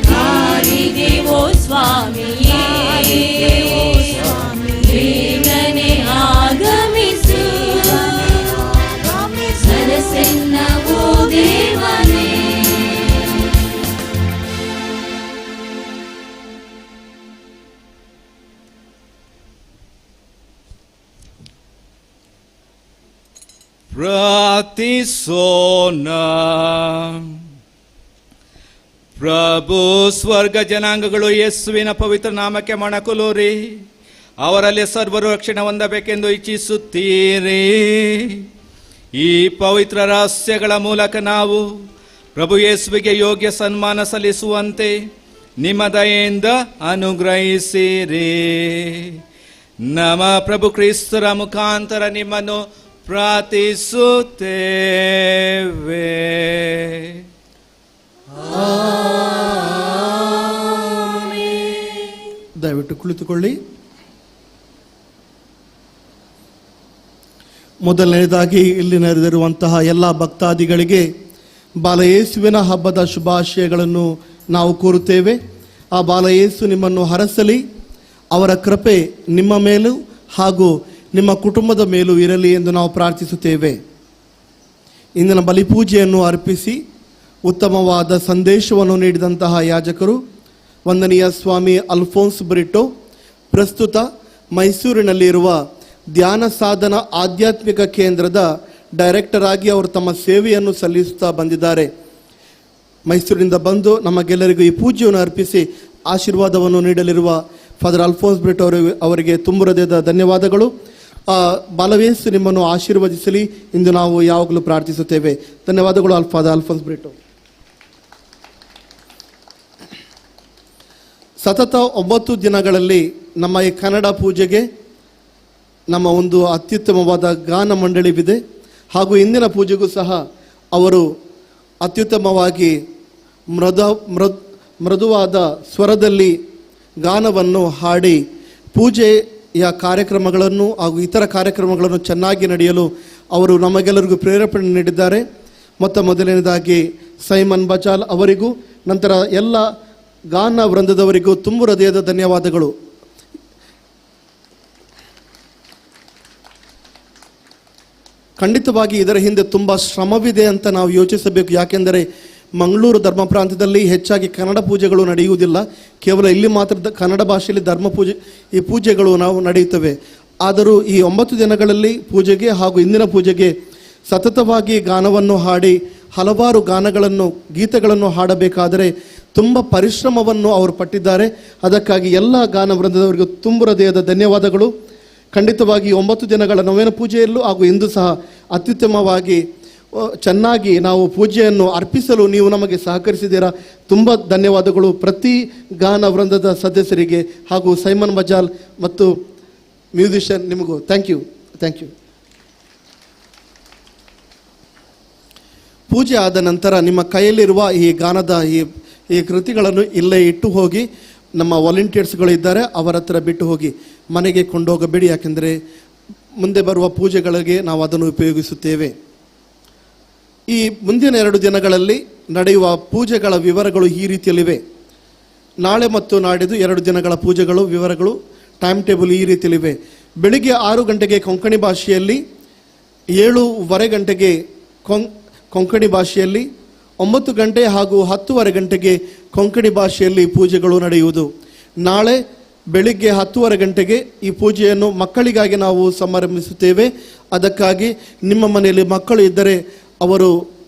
ಹಾರಿದೆವೋ ಸ್ವಾಮಿಯೇ ಬೇಗನೆ ಆಗಮಿಸು ಸರಸೆನ್ನವೋ ದೇವನೇ. ಪ್ರಾರ್ಥಿಸೋಣ. ಪ್ರಭು ಸ್ವರ್ಗ ಜನಾಂಗಗಳು ಯೇಸುವಿನ ಪವಿತ್ರ ನಾಮಕ್ಕೆ ಮೊಣಕುಲೂರಿ ಅವರಲ್ಲಿ ಸರ್ವರು ರಕ್ಷಣೆ ಹೊಂದಬೇಕೆಂದು ಇಚ್ಛಿಸುತ್ತೀರಿ. ಈ ಪವಿತ್ರ ರಹಸ್ಯಗಳ ಮೂಲಕ ನಾವು ಪ್ರಭು ಯೇಸುವಿಗೆ ಯೋಗ್ಯ ಸನ್ಮಾನ ಸಲ್ಲಿಸುವಂತೆ ನಿಮ್ಮ ದಯೆಯಿಂದ ಅನುಗ್ರಹಿಸಿರಿ. ನಮ್ಮ ಪ್ರಭು ಕ್ರಿಸ್ತರ ಮುಖಾಂತರ ನಿಮ್ಮನ್ನು ಪ್ರಾರ್ಥಿಸುತ್ತೇವೆ. ದಯವಿಟ್ಟು ಕುಳಿತುಕೊಳ್ಳಿ. ಮೊದಲನೇದಾಗಿ ಇಲ್ಲಿ ನೆರೆದಿರುವಂತಹ ಎಲ್ಲ ಭಕ್ತಾದಿಗಳಿಗೆ ಬಾಲಯೇಸುವಿನ ಹಬ್ಬದ ಶುಭಾಶಯಗಳನ್ನು ನಾವು ಕೋರುತ್ತೇವೆ. ಆ ಬಾಲಯೇಸು ನಿಮ್ಮನ್ನು ಹರಸಲಿ, ಅವರ ಕೃಪೆ ನಿಮ್ಮ ಮೇಲೂ ಹಾಗೂ ನಿಮ್ಮ ಕುಟುಂಬದ ಮೇಲೂ ಇರಲಿ ಎಂದು ನಾವು ಪ್ರಾರ್ಥಿಸುತ್ತೇವೆ. ಇಂದಿನ ಬಲಿಪೂಜೆಯನ್ನು ಅರ್ಪಿಸಿ ಉತ್ತಮವಾದ ಸಂದೇಶವನ್ನು ನೀಡಿದಂತಹ ಯಾಜಕರು ವಂದನೀಯ ಸ್ವಾಮಿ ಅಲ್ಫೋನ್ಸ್ ಬ್ರಿಟೋ ಪ್ರಸ್ತುತ ಮೈಸೂರಿನಲ್ಲಿರುವ ಧ್ಯಾನ ಸಾಧನ ಆಧ್ಯಾತ್ಮಿಕ ಕೇಂದ್ರದ ಡೈರೆಕ್ಟರ್ ಆಗಿ ಅವರು ತಮ್ಮ ಸೇವೆಯನ್ನು ಸಲ್ಲಿಸುತ್ತಾ ಬಂದಿದ್ದಾರೆ. ಮೈಸೂರಿನಿಂದ ಬಂದು ನಮಗೆಲ್ಲರಿಗೂ ಈ ಪೂಜೆಯನ್ನು ಅರ್ಪಿಸಿ ಆಶೀರ್ವಾದವನ್ನು ನೀಡಲಿರುವ ಫಾದರ್ ಅಲ್ಫೋನ್ಸ್ ಬ್ರಿಟೋ ಅವರಿಗೆ ತುಂಬ ಹೃದಯದ ಧನ್ಯವಾದಗಳು. ಬಾಲವೇಸು ನಿಮ್ಮನ್ನು ಆಶೀರ್ವದಿಸಲಿ ಎಂದು ನಾವು ಯಾವಾಗಲೂ ಪ್ರಾರ್ಥಿಸುತ್ತೇವೆ. ಧನ್ಯವಾದಗಳು ಫಾದರ್ ಅಲ್ಫೋನ್ಸ್ ಬ್ರಿಟೋ. ಸತತ 9 ದಿನಗಳಲ್ಲಿ ನಮ್ಮ ಈ ಕನ್ನಡ ಪೂಜೆಗೆ ನಮ್ಮ ಒಂದು ಅತ್ಯುತ್ತಮವಾದ ಗಾನ ಮಂಡಳಿವಿದೆ. ಹಾಗೂ ಇಂದಿನ ಪೂಜೆಗೂ ಸಹ ಅವರು ಅತ್ಯುತ್ತಮವಾಗಿ ಮೃದುವಾದ ಸ್ವರದಲ್ಲಿ ಗಾನವನ್ನು ಹಾಡಿ ಪೂಜೆಯ ಕಾರ್ಯಕ್ರಮಗಳನ್ನು ಹಾಗೂ ಇತರ ಕಾರ್ಯಕ್ರಮಗಳನ್ನು ಚೆನ್ನಾಗಿ ನಡೆಯಲು ಅವರು ನಮಗೆಲ್ಲರಿಗೂ ಪ್ರೇರೇಪಣೆ ನೀಡಿದ್ದಾರೆ. ಮೊದಲನೇದಾಗಿ ಸೈಮನ್ ಬಚಾಲ್ ಅವರಿಗೂ ನಂತರ ಎಲ್ಲ ಗಾನ ವೃಂದದವರಿಗೂ ತುಂಬ ಹೃದಯದ ಧನ್ಯವಾದಗಳು. ಖಂಡಿತವಾಗಿ ಇದರ ಹಿಂದೆ ತುಂಬ ಶ್ರಮವಿದೆ ಅಂತ ನಾವು ಯೋಚಿಸಬೇಕು. ಯಾಕೆಂದರೆ ಮಂಗಳೂರು ಧರ್ಮ ಪ್ರಾಂತ್ಯದಲ್ಲಿ ಹೆಚ್ಚಾಗಿ ಕನ್ನಡ ಪೂಜೆಗಳು ನಡೆಯುವುದಿಲ್ಲ. ಕೇವಲ ಇಲ್ಲಿ ಮಾತ್ರ ಕನ್ನಡ ಭಾಷೆಯಲ್ಲಿ ಈ ಪೂಜೆಗಳು ನಾವು ನಡೆಯುತ್ತವೆ. ಆದರೂ ಈ 9 ದಿನಗಳಲ್ಲಿ ಪೂಜೆಗೆ ಹಾಗೂ ಇಂದಿನ ಪೂಜೆಗೆ ಸತತವಾಗಿ ಗಾನವನ್ನು ಹಾಡಿ ಹಲವಾರು ಗೀತೆಗಳನ್ನು ಹಾಡಬೇಕಾದರೆ ತುಂಬ ಪರಿಶ್ರಮವನ್ನು ಅವರು ಪಟ್ಟಿದ್ದಾರೆ. ಅದಕ್ಕಾಗಿ ಎಲ್ಲ ಗಾನ ವೃಂದದವರಿಗೂ ತುಂಬ ಹೃದಯದ ಧನ್ಯವಾದಗಳು. ಖಂಡಿತವಾಗಿ 9 ದಿನಗಳ ನವೇನ ಪೂಜೆಯಲ್ಲೂ ಹಾಗೂ ಇಂದು ಸಹ ಅತ್ಯುತ್ತಮವಾಗಿ ಚೆನ್ನಾಗಿ ನಾವು ಪೂಜೆಯನ್ನು ಅರ್ಪಿಸಲು ನೀವು ನಮಗೆ ಸಹಕರಿಸಿದ್ದೀರಾ. ತುಂಬ ಧನ್ಯವಾದಗಳು ಪ್ರತಿ ಗಾನ ವೃಂದದ ಸದಸ್ಯರಿಗೆ ಹಾಗೂ ಸೈಮನ್ ಬಜಾಲ್ ಮತ್ತು ಮ್ಯೂಸಿಷಿಯನ್ ನಿಮಗೂ ಥ್ಯಾಂಕ್ ಯು. ಪೂಜೆ ಆದ ನಂತರ ನಿಮ್ಮ ಕೈಯಲ್ಲಿರುವ ಈ ಗಾನದ ಈ ಕೃತಿಗಳನ್ನು ಇಲ್ಲೇ ಇಟ್ಟು ಹೋಗಿ, ನಮ್ಮ ವಾಲಂಟಿಯರ್ಸ್ಗಳು ಇದ್ದಾರೆ ಅವರ ಹತ್ರ ಬಿಟ್ಟು ಹೋಗಿ, ಮನೆಗೆ ಕೊಂಡೋಗಬೇಡಿ. ಯಾಕೆಂದರೆ ಮುಂದೆ ಬರುವ ಪೂಜೆಗಳಿಗೆ ನಾವು ಅದನ್ನು ಉಪಯೋಗಿಸುತ್ತೇವೆ. ಈ ಮುಂದಿನ 2 ದಿನಗಳಲ್ಲಿ ನಡೆಯುವ ಪೂಜೆಗಳ ವಿವರಗಳು ಈ ರೀತಿಯಲ್ಲಿವೆ. ನಾಳೆ ಮತ್ತು ನಾಡಿದ್ದು 2 ದಿನಗಳ ಪೂಜೆಗಳು ವಿವರಗಳು ಟೈಮ್ ಟೇಬಲ್ ಈ ರೀತಿಯಲ್ಲಿವೆ. ಬೆಳಿಗ್ಗೆ 6 ಗಂಟೆಗೆ ಕೊಂಕಣಿ ಭಾಷೆಯಲ್ಲಿ, 7:15 ಗಂಟೆಗೆ ಕೊಂಕಣಿ ಭಾಷೆಯಲ್ಲಿ, 9 ಗಂಟೆ ಹಾಗೂ 10:30 ಗಂಟೆಗೆ ಕೊಂಕಣಿ ಭಾಷೆಯಲ್ಲಿ ಪೂಜೆಗಳು ನಡೆಯುವುದು. ನಾಳೆ ಬೆಳಿಗ್ಗೆ 10:30 ಗಂಟೆಗೆ ಈ ಪೂಜೆಯನ್ನು ಮಕ್ಕಳಿಗಾಗಿ ನಾವು ಸಮಾರಂಭಿಸುತ್ತೇವೆ. ಅದಕ್ಕಾಗಿ ನಿಮ್ಮ ಮನೆಯಲ್ಲಿ ಮಕ್ಕಳು ಇದ್ದರೆ ಅವರು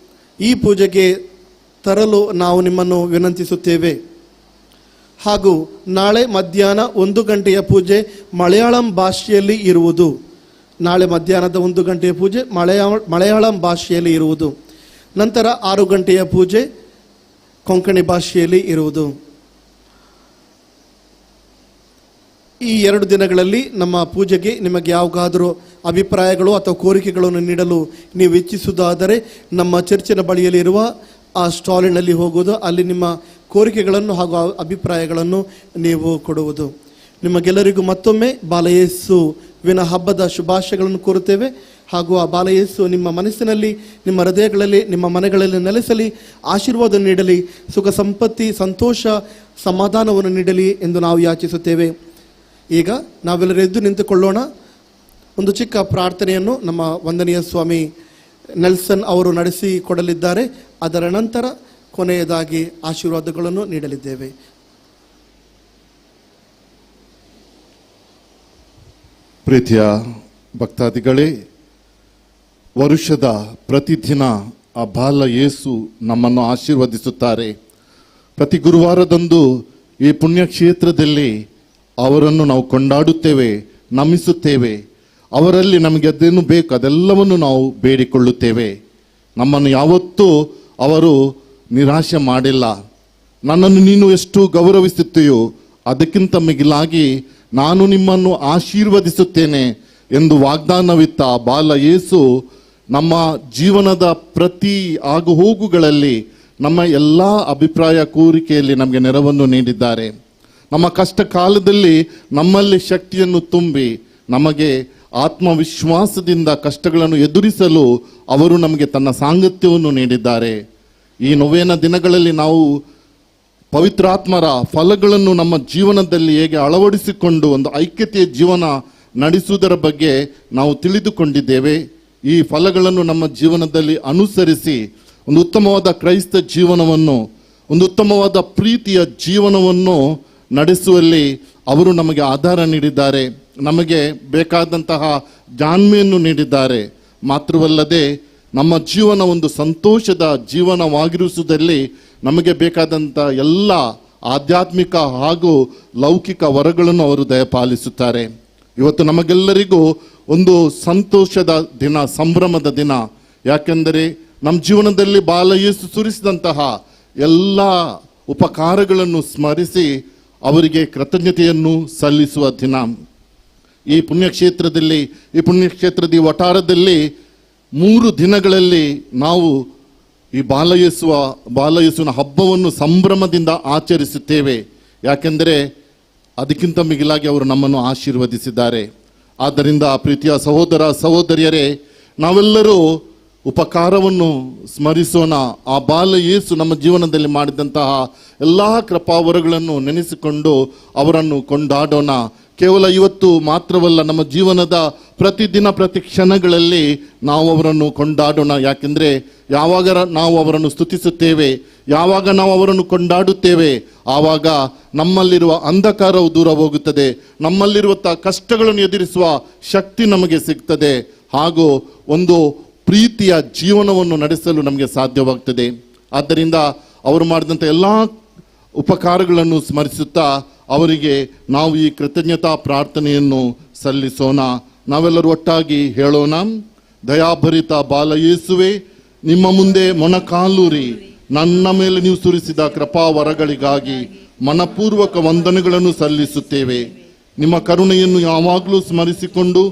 ಈ ಪೂಜೆಗೆ ತರಲು ನಾವು ನಿಮ್ಮನ್ನು ವಿನಂತಿಸುತ್ತೇವೆ. ಹಾಗೂ ನಾಳೆ ಮಧ್ಯಾಹ್ನ 1 ಗಂಟೆಯ ಪೂಜೆ ಮಲಯಾಳಂ ಭಾಷೆಯಲ್ಲಿ ಇರುವುದು. ನಾಳೆ ಮಧ್ಯಾಹ್ನದ 1 ಗಂಟೆಯ ಪೂಜೆ ಮಲಯಾಳಂ ಭಾಷೆಯಲ್ಲಿ ಇರುವುದು. ನಂತರ 6 ಗಂಟೆಯ ಪೂಜೆ ಕೊಂಕಣಿ ಭಾಷೆಯಲ್ಲಿ ಇರುವುದು. ಈ 2 ದಿನಗಳಲ್ಲಿ ನಮ್ಮ ಪೂಜೆಗೆ ನಿಮಗೆ ಯಾವುದಾದರೂ ಅಭಿಪ್ರಾಯಗಳು ಅಥವಾ ಕೋರಿಕೆಗಳನ್ನು ನೀಡಲು ನೀವು ಇಚ್ಛಿಸುವುದಾದರೆ ನಮ್ಮ ಚರ್ಚಿನ ಬಳಿಯಲ್ಲಿರುವ ಆ ಸ್ಟಾಲಿನಲ್ಲಿ ಹೋಗುವುದು, ಅಲ್ಲಿ ನಿಮ್ಮ ಕೋರಿಕೆಗಳನ್ನು ಹಾಗೂ ಅಭಿಪ್ರಾಯಗಳನ್ನು ನೀವು ಕೊಡುವುದು. ನಿಮಗೆಲ್ಲರಿಗೂ ಮತ್ತೊಮ್ಮೆ ಬಾಲಯೇಸುವಿನ ಹಬ್ಬದ ಶುಭಾಶಯಗಳನ್ನು ಕೋರುತ್ತೇವೆ. ಹಾಗೂ ಆ ಬಾಲಯೇಸು ನಿಮ್ಮ ಮನಸ್ಸಿನಲ್ಲಿ, ನಿಮ್ಮ ಹೃದಯಗಳಲ್ಲಿ, ನಿಮ್ಮ ಮನೆಗಳಲ್ಲಿ ನೆಲೆಸಲಿ, ಆಶೀರ್ವಾದ ನೀಡಲಿ, ಸುಖ ಸಂಪತ್ತಿ, ಸಂತೋಷ, ಸಮಾಧಾನವನ್ನು ನೀಡಲಿ ಎಂದು ನಾವು ಯಾಚಿಸುತ್ತೇವೆ. ಈಗ ನಾವೆಲ್ಲರೂ ಎದ್ದು ನಿಂತುಕೊಳ್ಳೋಣ. ಒಂದು ಚಿಕ್ಕ ಪ್ರಾರ್ಥನೆಯನ್ನು ನಮ್ಮ ವಂದನೀಯ ಸ್ವಾಮಿ ನೆಲ್ಸನ್ ಅವರು ನಡೆಸಿಕೊಡಲಿದ್ದಾರೆ. ಅದರ ನಂತರ ಕೊನೆಯದಾಗಿ ಆಶೀರ್ವಾದಗಳನ್ನು ನೀಡಲಿದ್ದೇವೆ. ಪ್ರೀತಿಯ ಭಕ್ತಾದಿಗಳೇ, ವರುಷದ ಪ್ರತಿದಿನ ಆ ಬಾಲ ಯೇಸು ನಮ್ಮನ್ನು ಆಶೀರ್ವದಿಸುತ್ತಾರೆ. ಪ್ರತಿ ಗುರುವಾರದಂದು ಈ ಪುಣ್ಯಕ್ಷೇತ್ರದಲ್ಲಿ ಅವರನ್ನು ನಾವು ಕೊಂಡಾಡುತ್ತೇವೆ, ನಮಿಸುತ್ತೇವೆ. ಅವರಲ್ಲಿ ನಮಗೆ ಅದೇನು ಬೇಕು ಅದೆಲ್ಲವನ್ನು ನಾವು ಬೇಡಿಕೊಳ್ಳುತ್ತೇವೆ. ನಮ್ಮನ್ನು ಯಾವತ್ತೂ ಅವರು ನಿರಾಶೆ ಮಾಡಿಲ್ಲ. ನನ್ನನ್ನು ನೀನು ಎಷ್ಟು ಗೌರವಿಸುತ್ತೀಯೋ ಅದಕ್ಕಿಂತ ಮಿಗಿಲಾಗಿ ನಾನು ನಿಮ್ಮನ್ನು ಆಶೀರ್ವದಿಸುತ್ತೇನೆ ಎಂದು ವಾಗ್ದಾನವಿತ್ತ ಬಾಲ ಯೇಸು ನಮ್ಮ ಜೀವನದ ಪ್ರತಿ ಆಗುಹೋಗುಗಳಲ್ಲಿ, ನಮ್ಮ ಎಲ್ಲ ಅಭಿಪ್ರಾಯ ಕೋರಿಕೆಯಲ್ಲಿ ನಮಗೆ ನೆರವನ್ನು ನೀಡಿದ್ದಾರೆ. ನಮ್ಮ ಕಷ್ಟ ಕಾಲದಲ್ಲಿ ನಮ್ಮಲ್ಲಿ ಶಕ್ತಿಯನ್ನು ತುಂಬಿ ನಮಗೆ ಆತ್ಮವಿಶ್ವಾಸದಿಂದ ಕಷ್ಟಗಳನ್ನು ಎದುರಿಸಲು ಅವರು ನಮಗೆ ತನ್ನ ಸಾಂಗತ್ಯವನ್ನು ನೀಡಿದ್ದಾರೆ. ಈ ನೋವೇನ ದಿನಗಳಲ್ಲಿ ನಾವು ಪವಿತ್ರಾತ್ಮರ ಫಲಗಳನ್ನು ನಮ್ಮ ಜೀವನದಲ್ಲಿ ಹೇಗೆ ಅಳವಡಿಸಿಕೊಂಡು ಒಂದು ಐಕ್ಯತೆಯ ಜೀವನ ನಡೆಸುವುದರ ಬಗ್ಗೆ ನಾವು ತಿಳಿದುಕೊಂಡಿದ್ದೇವೆ. ಈ ಫಲಗಳನ್ನು ನಮ್ಮ ಜೀವನದಲ್ಲಿ ಅನುಸರಿಸಿ ಒಂದು ಉತ್ತಮವಾದ ಕ್ರೈಸ್ತ ಜೀವನವನ್ನು, ಒಂದು ಉತ್ತಮವಾದ ಪ್ರೀತಿಯ ಜೀವನವನ್ನು ನಡೆಸುವಲ್ಲಿ ಅವರು ನಮಗೆ ಆಧಾರ ನೀಡಿದ್ದಾರೆ. ನಮಗೆ ಬೇಕಾದಂತಹ ಜಾಣ್ಮೆಯನ್ನು ನೀಡಿದ್ದಾರೆ. ಮಾತ್ರವಲ್ಲದೆ ನಮ್ಮ ಜೀವನ ಒಂದು ಸಂತೋಷದ ಜೀವನವಾಗಿರಿಸುವುದರಲ್ಲಿ ನಮಗೆ ಬೇಕಾದಂಥ ಎಲ್ಲ ಆಧ್ಯಾತ್ಮಿಕ ಹಾಗೂ ಲೌಕಿಕ ವರಗಳನ್ನು ಅವರು ದಯಪಾಲಿಸುತ್ತಾರೆ. ಇವತ್ತು ನಮಗೆಲ್ಲರಿಗೂ ಒಂದು ಸಂತೋಷದ ದಿನ, ಸಂಭ್ರಮದ ದಿನ. ಯಾಕೆಂದರೆ ನಮ್ಮ ಜೀವನದಲ್ಲಿ ಬಾಲ ಯೇಸು ಸುರಿಸಿದಂತಹ ಎಲ್ಲ ಉಪಕಾರಗಳನ್ನು ಸ್ಮರಿಸಿ ಅವರಿಗೆ ಕೃತಜ್ಞತೆಯನ್ನು ಸಲ್ಲಿಸುವ ದಿನ. ಈ ಪುಣ್ಯಕ್ಷೇತ್ರದ ವಠಾರದಲ್ಲಿ 3 ದಿನಗಳಲ್ಲಿ ನಾವು ಈ ಬಾಲಯೇಸುವಿನ ಹಬ್ಬವನ್ನು ಸಂಭ್ರಮದಿಂದ ಆಚರಿಸುತ್ತೇವೆ. ಯಾಕೆಂದರೆ ಅದಕ್ಕಿಂತ ಮಿಗಿಲಾಗಿ ಅವರು ನಮ್ಮನ್ನು ಆಶೀರ್ವದಿಸಿದ್ದಾರೆ. ಆದ್ದರಿಂದ ಪ್ರೀತಿಯ ಸಹೋದರ ಸಹೋದರಿಯರೇ, ನಾವೆಲ್ಲರೂ ಉಪಕಾರವನ್ನು ಸ್ಮರಿಸೋಣ. ಆ ಬಾಲಯೇಸು ನಮ್ಮ ಜೀವನದಲ್ಲಿ ಮಾಡಿದಂತಹ ಎಲ್ಲ ಕೃಪಾವರಗಳನ್ನು ನೆನೆಸಿಕೊಂಡು ಅವರನ್ನು ಕೊಂಡಾಡೋಣ. ಕೇವಲ ಇವತ್ತು ಮಾತ್ರವಲ್ಲ, ನಮ್ಮ ಜೀವನದ ಪ್ರತಿದಿನ ಪ್ರತಿ ಕ್ಷಣಗಳಲ್ಲಿ ನಾವು ಅವರನ್ನು ಕೊಂಡಾಡೋಣ. ಯಾಕೆಂದರೆ ಯಾವಾಗ ನಾವು ಅವರನ್ನು ಸ್ತುತಿಸುತ್ತೇವೆ, ಯಾವಾಗ ನಾವು ಅವರನ್ನು ಕೊಂಡಾಡುತ್ತೇವೆ, ಆವಾಗ ನಮ್ಮಲ್ಲಿರುವ ಅಂಧಕಾರವು ದೂರ ಹೋಗುತ್ತದೆ, ನಮ್ಮಲ್ಲಿರುವ ಕಷ್ಟಗಳನ್ನು ಎದುರಿಸುವ ಶಕ್ತಿ ನಮಗೆ ಸಿಗ್ತದೆ, ಹಾಗೂ ಒಂದು ಪ್ರೀತಿಯ ಜೀವನವನ್ನು ನಡೆಸಲು ನಮಗೆ ಸಾಧ್ಯವಾಗ್ತದೆ. ಆದ್ದರಿಂದ ಅವರು ಮಾಡಿದಂಥ ಎಲ್ಲ ಉಪಕಾರಗಳನ್ನು ಸ್ಮರಿಸುತ್ತಾ ಅವರಿಗೆ ನಾವು ಈ ಕೃತಜ್ಞತಾ ಪ್ರಾರ್ಥನೆಯನ್ನು ಸಲ್ಲಿಸೋಣ. ನಾವೆಲ್ಲರೂ ಒಟ್ಟಾಗಿ ಹೇಳೋಣ. ದಯಾಭರಿತ ಬಾಲಯೇಸುವೆ, ನಿಮ್ಮ ಮುಂದೆ ಮೊಣಕಾಲೂರಿ ನನ್ನ ಮೇಲೆ ನೀವು ಸುರಿಸಿದ ಕೃಪಾವರಗಳಿಗಾಗಿ ಮನಪೂರ್ವಕ ವಂದನೆಗಳನ್ನು ಸಲ್ಲಿಸುತ್ತೇವೆ. ನಿಮ್ಮ ಕರುಣೆಯನ್ನು ಯಾವಾಗಲೂ ಸ್ಮರಿಸಿಕೊಂಡು,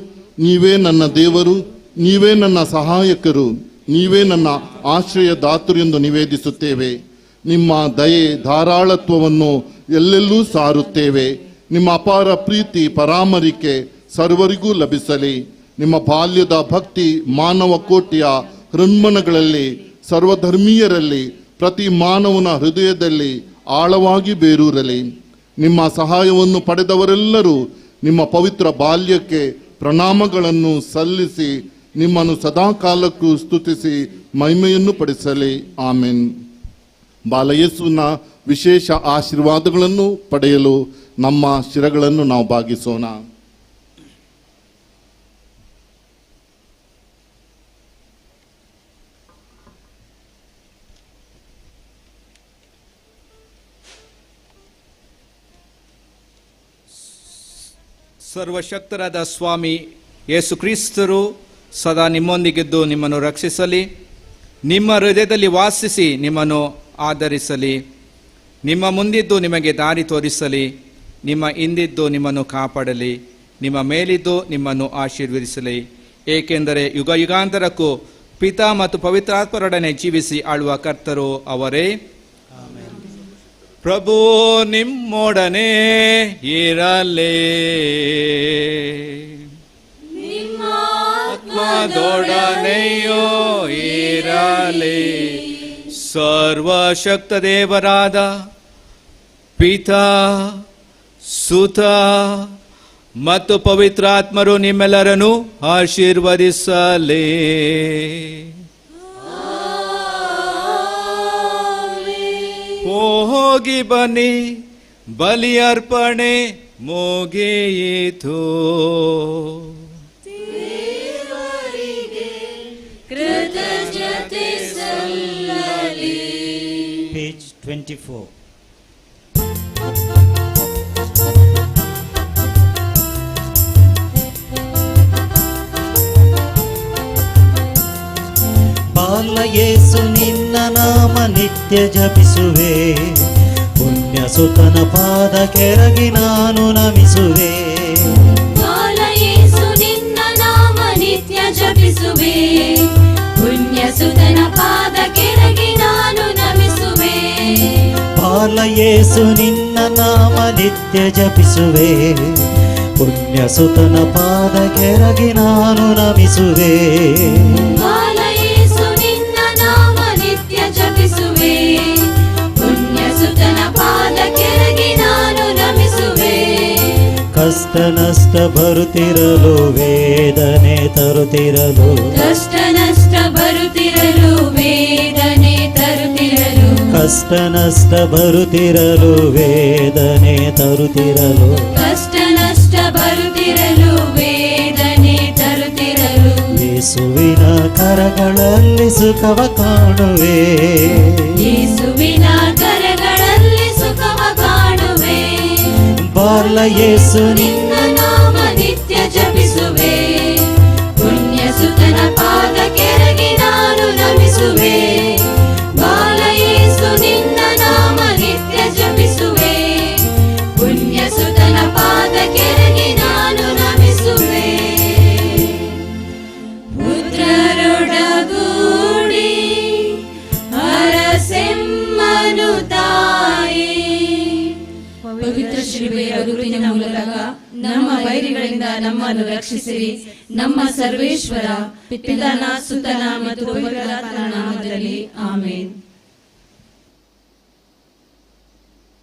ನೀವೇ ನನ್ನ ದೇವರು, ನೀವೇ ನನ್ನ ಸಹಾಯಕರು, ನೀವೇ ನನ್ನ ಆಶ್ರಯದಾತರು ಎಂದು ನಿವೇದಿಸುತ್ತೇವೆ. ನಿಮ್ಮ ದಯೆ ಧಾರಾಳತ್ವವನ್ನು ಎಲ್ಲೆಲ್ಲೂ ಸಾರುತ್ತೇವೆ. ನಿಮ್ಮ ಅಪಾರ ಪ್ರೀತಿ ಪರಾಮರಿಕೆ ಸರ್ವರಿಗೂ ಲಭಿಸಲಿ. ನಿಮ್ಮ ಬಾಲ್ಯದ ಭಕ್ತಿ ಮಾನವ ಕೋಟಿಯ ಹೃನ್ಮನಗಳಲ್ಲಿ, ಸರ್ವಧರ್ಮೀಯರಲ್ಲಿ, ಪ್ರತಿ ಮಾನವನ ಹೃದಯದಲ್ಲಿ ಆಳವಾಗಿ ಬೇರೂರಲಿ. ನಿಮ್ಮ ಸಹಾಯವನ್ನು ಪಡೆದವರೆಲ್ಲರೂ ನಿಮ್ಮ ಪವಿತ್ರ ಬಾಲ್ಯಕ್ಕೆ ಪ್ರಣಾಮಗಳನ್ನು ಸಲ್ಲಿಸಿ ನಿಮ್ಮನ್ನು ಸದಾಕಾಲಕ್ಕೂ ಸ್ತುತಿಸಿ ಮಹಿಮೆಯನ್ನು ಪಡಿಸಲಿ. ಆಮೆನ್. ಬಾಲಯೇಸುವಿನ ವಿಶೇಷ ಆಶೀರ್ವಾದಗಳನ್ನು ಪಡೆಯಲು ನಮ್ಮ ಶಿರಗಳನ್ನು ನಾವು ಭಾಗಿಸೋಣ. ಸರ್ವಶಕ್ತರಾದ ಸ್ವಾಮಿ ಯೇಸು ಕ್ರಿಸ್ತರು ಸದಾ ನಿಮ್ಮೊಂದಿಗಿದ್ದು ನಿಮ್ಮನ್ನು ರಕ್ಷಿಸಲಿ, ನಿಮ್ಮ ಹೃದಯದಲ್ಲಿ ವಾಸಿಸಿ ನಿಮ್ಮನ್ನು ಆಧರಿಸಲಿ, ನಿಮ್ಮ ಮುಂದಿದ್ದು ನಿಮಗೆ ದಾರಿ ತೋರಿಸಲಿ, ನಿಮ್ಮ ಹಿಂದಿದ್ದು ನಿಮ್ಮನ್ನು ಕಾಪಾಡಲಿ, ನಿಮ್ಮ ಮೇಲಿದ್ದು ನಿಮ್ಮನ್ನು ಆಶೀರ್ವದಿಸಲಿ. ಏಕೆಂದರೆ ಯುಗ ಯುಗಾಂತರಕ್ಕೂ ಪಿತಾ ಮತ್ತು ಪವಿತ್ರಾತ್ಮರೊಡನೆ ಜೀವಿಸಿ ಆಳುವ ಕರ್ತರು ಅವರೇ. ಪ್ರಭು ನಿಮ್ಮೊಡನೆ ಇರಲಿ, ನಿಮ್ಮ ಆತ್ಮ ನಿಮ್ಮದೊಡನೆಯೂ ಇರಲಿ. ಸರ್ವಶಕ್ತ ದೇವರಾದ ಪಿತಾ, ಸುತ ಮತ್ತು ಪವಿತ್ರಾತ್ಮರು ನಿಮ್ಮೆಲ್ಲರನ್ನು ಆಶೀರ್ವದಿಸಲಿ. ಹೋಗಿ ಬನ್ನಿ, ಬಲಿ ಅರ್ಪಣೆ ಮುಗಿಯಿತು. ಕೃತಜ್ಞತೆ ಸಲ್ಲಲಿ. Page 24. ಬಾಲ ಯೇಸು ನಿನ್ನ ನಾಮ ನಿತ್ಯ ಜಪಿಸುವೆ, ಪುಣ್ಯ ಸುತನ ಪಾದ ಕೆರಗಿ ನಾನು ನಮಿಸುವೆ. ಬಾಲ ಯೇಸು ನಿನ್ನ ನಾಮ ನಿತ್ಯ ಜಪಿಸುವೆ, ಪುಣ್ಯ ಸುತನ ಪಾದ ಕೆರಗಿ ನಾನು ನಮಿಸುವೆ. ಬಾಲ ಯೇಸು ನಿನ್ನ ನಾಮ ನಿತ್ಯ ಜಪಿಸುವೆ, ಪುಣ್ಯ ಸುತನ ಪಾದ ಕೆರಗಿ ನಾನು ನಮಿಸುವೆ. ಬಾಲ ಯೇಸು ನಿನ್ನ ನಾಮ ನಿತ್ಯ ಜಪಿಸುವೆ, ಪುಣ್ಯ ಸುತನ ಪಾದ ಕೆರಗಿ ನಾನು ನಮಿಸುವೆ. ಕಷ್ಟ ನಷ್ಟ ಬರುತ್ತಿರಲು ವೇದನೆ ತರುತ್ತಿರಲು, ಕಷ್ಟ ನಷ್ಟ ಬರುತ್ತಿರಲು ವೇದನೆ ತರುತ್ತಿರಲು, ಕಷ್ಟ ನಷ್ಟ ಬರುತ್ತಿರಲು ವೇದನೆ ತರುತ್ತಿರಲು, ಕಷ್ಟ ನಷ್ಟ ಬರುತ್ತಿರಲು ವೇದನೆ ತರುತ್ತಿರಲು. ಯೇಸುವಿನ ಕರಗಳಲ್ಲಿ ಸುಖವ ಕಾಣುವೆ, ಯೇಸುವಿನ ಕರಗಳಲ್ಲಿ ಸುಖವ ಕಾಣುವೆ. ಬಾಲ ಯೇಸು ನಿನ್ನ ನಾಮ ನಿತ್ಯ ಜಪಿಸುವೆ, ಪುಣ್ಯ ಸುತನ ಪಾದ ಕೆರಗಿ ನಾನು ನಮಿಸುವೆ. ಬಾಲ ಯೇಸು ನಿನ್ನ ನಾಮ ನಿತ್ಯ ಜಪಿಸುವೆ, ಪುಣ್ಯ ಸುತನ ಪಾದ ಕೆರಗಿ ನಾನು ನಮಿಸುವೆ. ಪುತ್ರರೊಡಗೂಡಿ ಹರಸೆಮ್ಮನು ತಾಯಿ. ಪವಿತ್ರ ಶಿಲುಬೆಯ ಗುರುತಿನ ಮೂಲಕ ನಮ್ಮ ವೈರಿಗಳಿಂದ ನಮ್ಮನ್ನು ರಕ್ಷಿಸಿರಿ. ನಮ್ಮ ಸರ್ವೇಶ್ವರ ಪಿತನ ಸುತನ ಮತ್ತು ಪವಿತ್ರಾತ್ಮನ ನಾಮದಲ್ಲಿ ಆಮೇನ್.